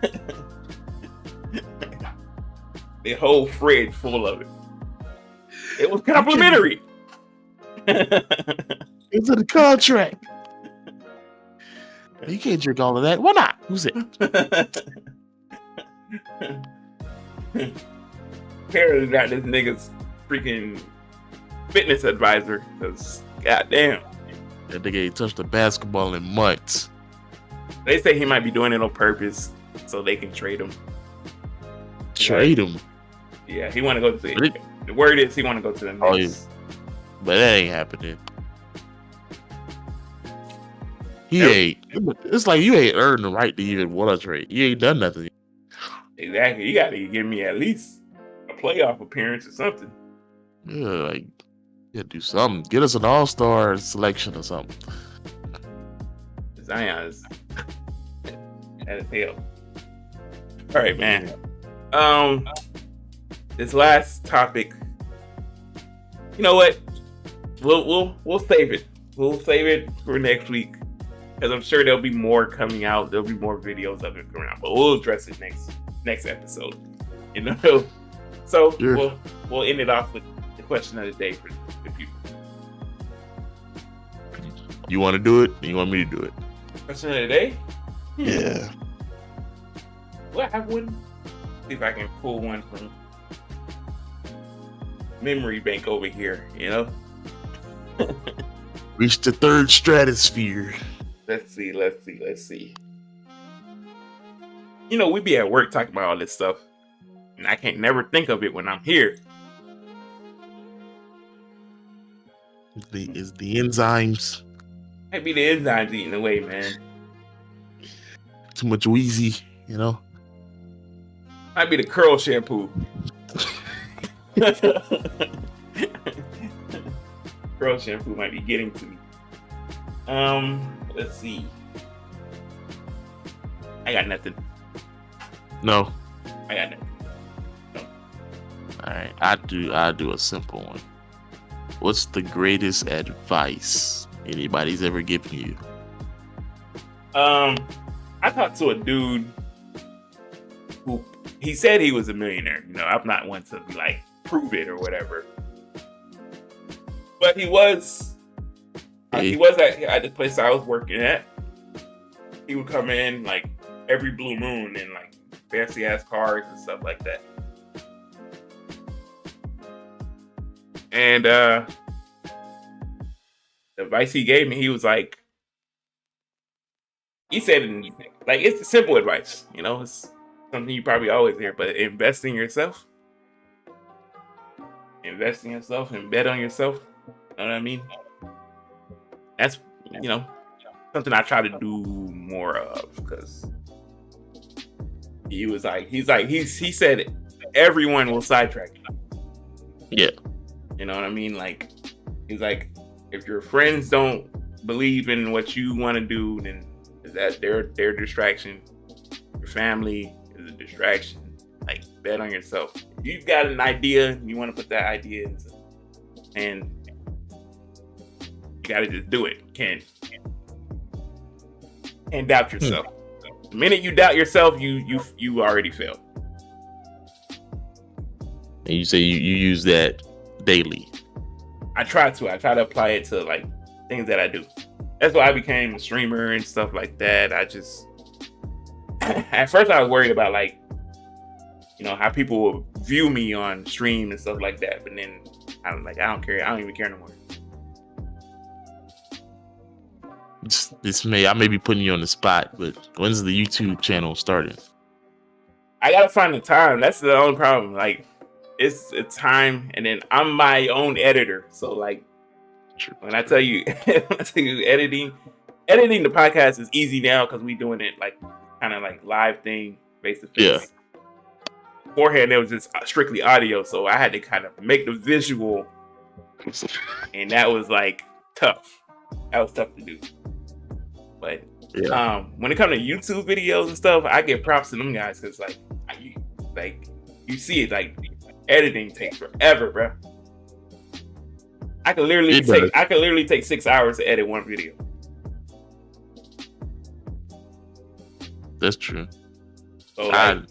The whole fridge full of it. It was complimentary. It's in the contract. You can't drink all of that. Why not? Who's it? Paris got this nigga's freaking fitness advisor. Cause goddamn, that nigga ain't touched a basketball in months. They say he might be doing it on purpose so they can trade him. Trade him? Yeah, he want to go to the word is he want to go to the Knicks. Oh, yeah. but that ain't happening. He Never- ain't. It's like you ain't earned the right to even want to trade. You ain't done nothing. Exactly. You got to give me at least a playoff appearance or something. Yeah, like yeah, do something. Get us an all-star selection or something. Zion's that is hell. All right, man. This last topic. You know what? We'll save it. We'll save it for next week because I'm sure there'll be more coming out. There'll be more videos of it coming out, but we'll address it next episode. You know. So Sure. we'll end it off with the question of the day for the people. You want to do it? Or you want me to do it? Question of the day? Yeah. Well, I have one. See if I can pull one from memory bank over here. You know. Reach the third stratosphere. Let's see. You know, we be at work talking about all this stuff, and I can't never think of it when I'm here. Is the enzymes Might be the enzymes eating away, man. too much wheezy? You know. Might be the curl shampoo. Curl shampoo might be getting to me. Let's see. I got nothing. No. I got nothing. No. All right. I do a simple one. What's the greatest advice anybody's ever given you? I talked to a dude who he said he was a millionaire. You know, I'm not one to be like prove it or whatever, but he was. He was at the place I was working at. He would come in like every blue moon in like fancy ass cars and stuff like that. And the advice he gave me, he was like, he said, like, it's simple advice, you know, it's something you probably always hear, but invest in yourself and bet on yourself. You know what I mean? That's, you know, something I try to do more of because he said everyone will sidetrack you. Yeah. You know what I mean? Like, he's like, if your friends don't believe in what you want to do, then is that their distraction? Your family is a distraction. Like, bet on yourself. If you've got an idea and you want to put that idea into, and you gotta just do it. Can't doubt yourself. The minute you doubt yourself, you already failed. And you say you use that daily. I try to apply it to like things that I do. That's why I became a streamer and stuff like that. I just at first I was worried about like, you know, how people will view me on stream and stuff like that. But then I don't care. I don't even care no more. I may be putting you on the spot, but when's the YouTube channel starting? I gotta find the time. That's the only problem. Like, it's a time, and then I'm my own editor. So like, when I tell you, editing the podcast is easy now because we doing it like kind of like live thing, face to face. Yeah. Beforehand, it was just strictly audio, so I had to kind of make the visual, and that was like tough. That was tough to do. But Yeah. When it comes to YouTube videos and stuff, I give props to them guys because you see it, like editing takes forever, bro. I could literally take 6 hours to edit one video. That's true. So like,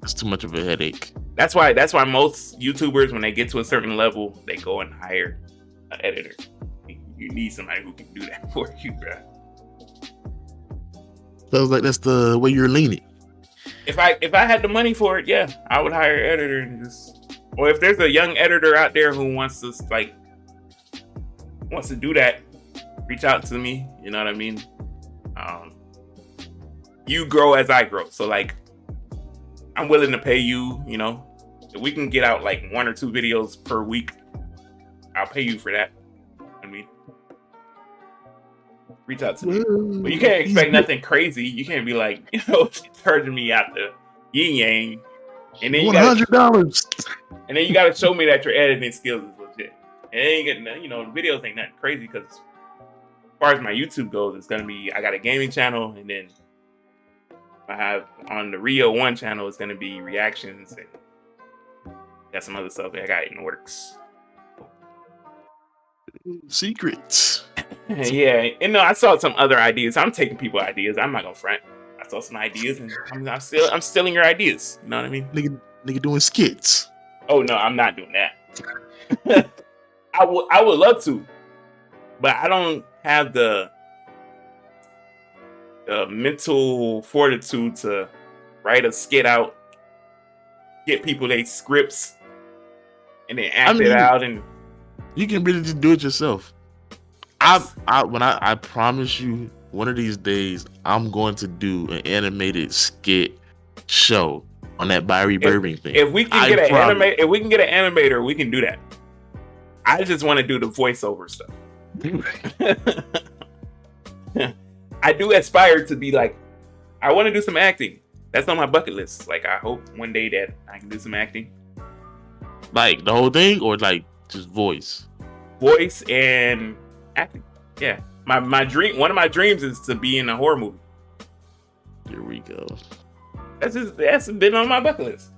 it's too much of a headache. That's why most YouTubers, when they get to a certain level, they go and hire an editor. You need somebody who can do that for you, bro. Sounds like that's the way you're leaning. If I had the money for it, yeah, I would hire an editor and just. Or if there's a young editor out there who wants to do that, reach out to me. You know what I mean? You grow as I grow, so like, I'm willing to pay you. You know, if we can get out like 1 or 2 videos per week, I'll pay you for that. I mean, reach out to me. But you can't expect nothing crazy. You can't be like, charging me out the yin yang. And then you $100. And then you gotta show me that your editing skills is legit. And it ain't getting, the videos ain't nothing crazy because as far as my YouTube goes, it's gonna be, I got a gaming channel, and then I have on the Rio 1 channel, it's gonna be reactions and got some other stuff that I got in the works. Secrets. Yeah, and I saw some other ideas. I'm taking people's ideas. I'm not gonna front. I saw some ideas, and I'm stealing your ideas. You know what I mean? Nigga doing skits. Oh no, I'm not doing that. I would love to, but I don't have the mental fortitude to write a skit out, get people their scripts, and then act it out. And you can really just do it yourself. I promise you, one of these days I'm going to do an animated skit show on that Barry Burbank thing. If we can get an animator, we can do that. I just want to do the voiceover stuff. I do aspire to be like, I want to do some acting. That's on my bucket list. Like, I hope one day that I can do some acting. Like the whole thing, or like just voice and acting. Yeah, my dream. One of my dreams is to be in a horror movie. Here we go. That's been on my bucket list.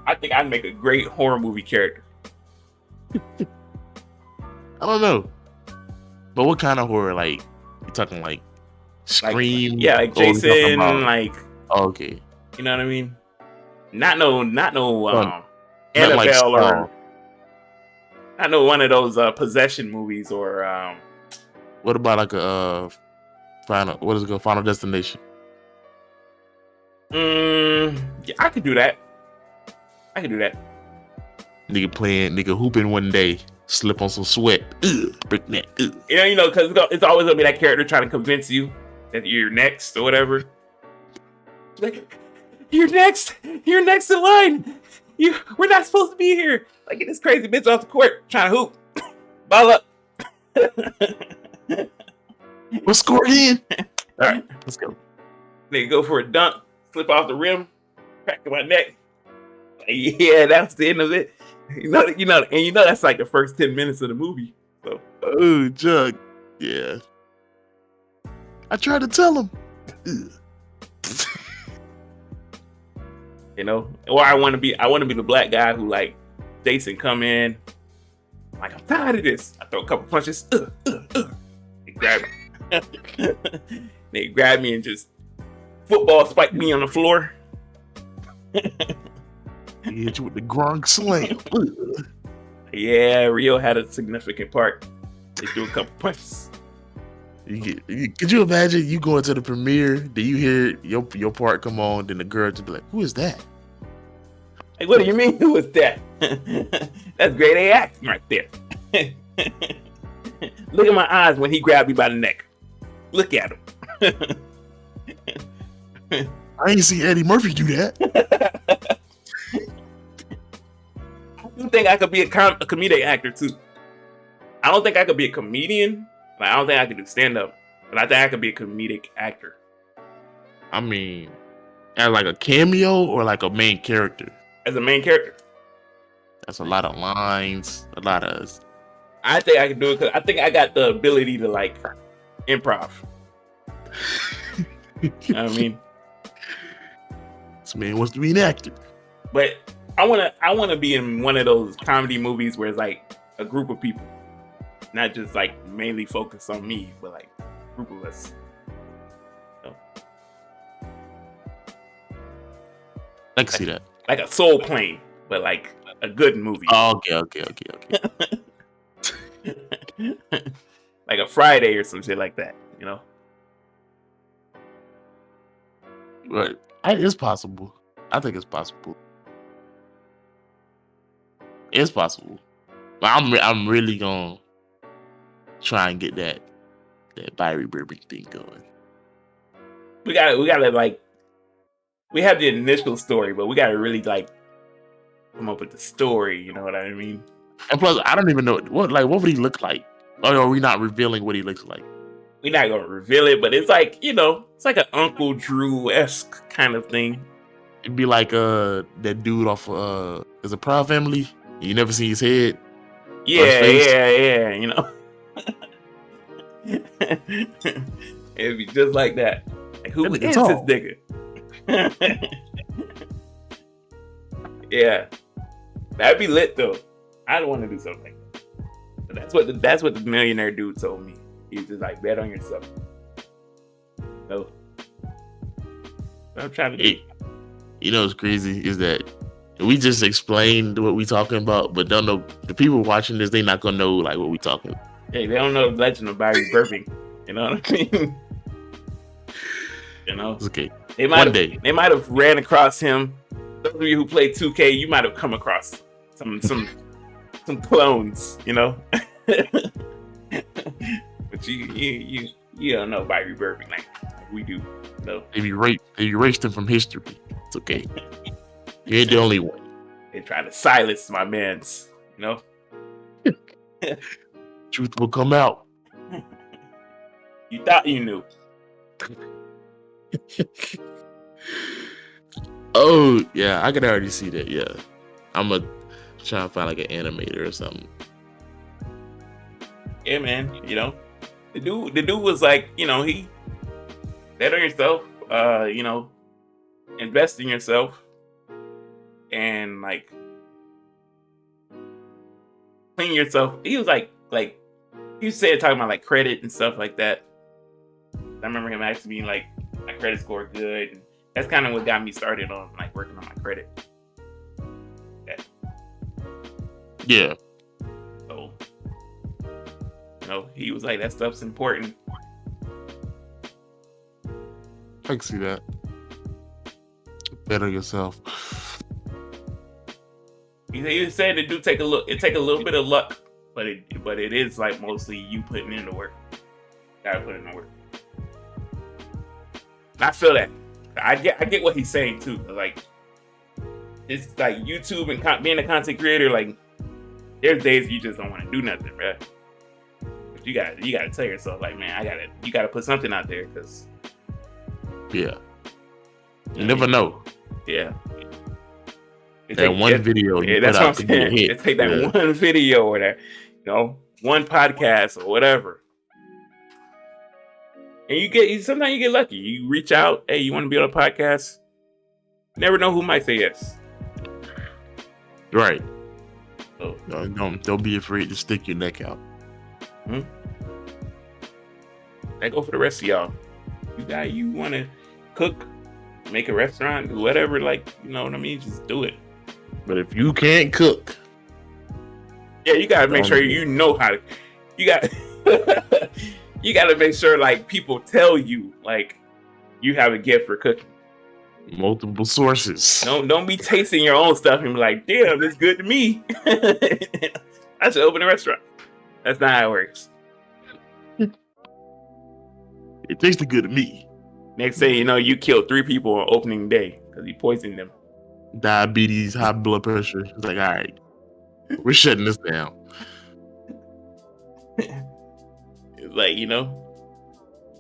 I think I'd make a great horror movie character. I don't know, but what kind of horror? Like, you talking like Scream? Like Jason. Like, okay, you know what I mean? Not no like Annabelle, or not no one of those possession movies, or what about like a Final Destination? Yeah, I could do that. Nigga hooping one day, slip on some sweat, break neck. Because it's always gonna be that character trying to convince you that you're next or whatever. Like, you're next in line. We're not supposed to be here. Like, get this crazy bitch off the court trying to hoop. Ball up. Let's score again. All right, let's go. They go for a dunk, slip off the rim, crack my neck. Like, yeah, that's the end of it. That's like the first 10 minutes of the movie. So, oh, Jug, yeah. I tried to tell him. Or I want to be the black guy who, like, Jason come in, like, I'm tired of this. I throw a couple punches. They grab me. They grab me and just football spike me on the floor. He hit you with the Gronk slam. Yeah, Rio had a significant part. They do a couple punches. Could you imagine you going to the premiere, then you hear your part come on, then the girl just be like, "Who is that?" Like, what do you mean, who is that? That's grade A acting right there. Look at my eyes when he grabbed me by the neck. Look at him. I ain't seen Eddie Murphy do that. I do think I could be a comedic actor too. I don't think I could be a comedian. Like, I don't think I could do stand-up, but I think I could be a comedic actor. I mean, as like a cameo or like a main character? As a main character. That's a lot of lines, a lot of... I think I can do it because I think I got the ability to, like, improv. You know what I mean? This man wants to be an actor. But I wanna be in one of those comedy movies where it's like a group of people. Not just like mainly focused on me, but like a group of us. So, I can see that. Like a Soul Plane, but like a good movie. Oh, okay. Like a Friday or some shit like that, you know? Right. It's possible. I think it's possible. It's possible. But I'm really gonna try and get that Barry Burbank thing going. We gotta like, we have the initial story, but we gotta really like come up with the story. You know what I mean? And plus, I don't even know what would he look like Oh, are we not revealing what he looks like? We're not gonna reveal it, but it's like, it's like an Uncle Drew-esque kind of thing. It'd be like that dude off is a Proud Family. You never see his head or his Yeah, face. It'd be just like that. Like, who That nigga is tall. this nigga? Yeah, that'd be lit though. I don't want to do something like that. But that's what the millionaire dude told me. He's just like, bet on yourself. So I'm trying to do. You know what's crazy is that we just explained what we talking about, but don't know the people watching this. They not gonna know like what we talking about. Hey, they don't know the legend of Barry burping. You know what I mean? It's okay. They might have ran across him. Those of you who play 2K, you might have come across some clones, But you don't know Barry burping like we do. No. They erased him from history. It's okay. You ain't the only one. They try to silence my mans, Truth will come out. You thought you knew. Oh yeah, I can already see that. Yeah, I'm gonna try to find like an animator or something. Yeah, man. The dude was like, he bet on yourself. Invest in yourself, and like clean yourself. He was like he said talking about like credit and stuff like that. I remember him actually being like, my credit score good. And that's kind of what got me started on like working on my credit. Yeah. So, he was like, that stuff's important. I can see that. Better yourself. He said it take a little bit of luck, but it is like mostly you putting in the work. Gotta put in the work. I feel that. I get what he's saying too. Like, it's like YouTube and being a content creator. Like, there's days you just don't want to do nothing, bro. But you gotta tell yourself, like, man, you gotta put something out there, because yeah, you never know. Yeah. One video. Yeah, that's what I'm saying. It take that one video or that, one podcast or whatever. And sometimes you get lucky. You reach out, hey, you want to be on a podcast? Never know who might say yes. Right. So, don't be afraid to stick your neck out. I go for the rest of y'all. You want to cook, make a restaurant, do whatever, like, you know what I mean? Just do it. But if you can't cook, yeah, you gotta make sure you know how to. You got you gotta make sure like people tell you like you have a gift for cooking. Multiple sources. Don't be tasting your own stuff and be like, damn, it's good to me. I should open a restaurant. That's not how it works. It tasted good to me. Next thing you know, you killed 3 people on opening day because you poisoned them. Diabetes, high blood pressure. It's like, all right, we're shutting this down. It's like,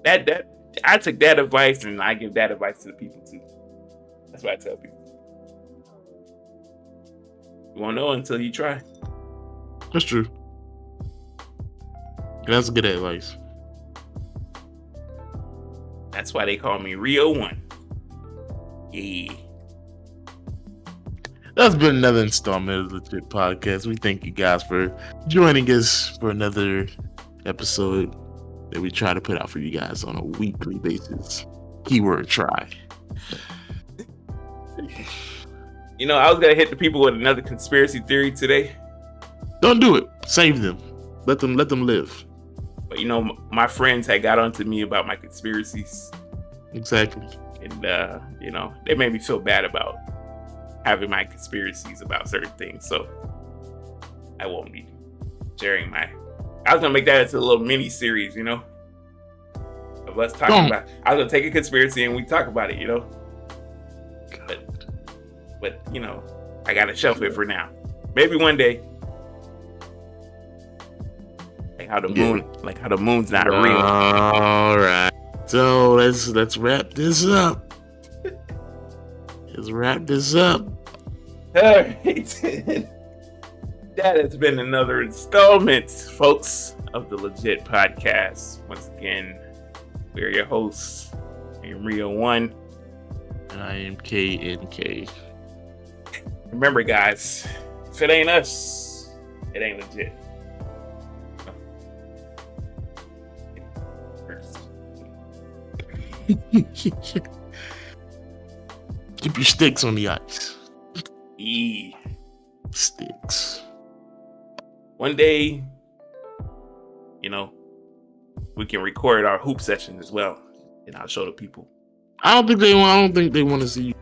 that I took that advice and I give that advice to the people too. That's what I tell people. You won't know until you try. That's true. That's good advice. That's why they call me Rio 1. Yeah. That's been another installment of the LeJit podcast. We thank you guys for joining us for another episode that we try to put out for you guys on a weekly basis. Keyword try. I was gonna hit the people with another conspiracy theory today. Don't do it. Save them. Let them live. But my friends had got onto me about my conspiracies. Exactly. And they made me feel bad about having my conspiracies about certain things. So I won't be sharing I was gonna make that into a little mini series, of us talking about. I was gonna take a conspiracy and we talk about it, But I gotta shelf it for now. Maybe one day. Like how the Yeah. moon's not real. All right. So let's wrap this up. Let's wrap this up. All right. That has been another installment, folks, of the LeJit podcast. Once again, we're your hosts. I am Rio One. And I am KNK. Remember, guys, if it ain't us, it ain't LeJit. Keep your sticks on the ice. Sticks. One day, we can record our hoop session as well, and I'll show the people. I don't think they want to see you.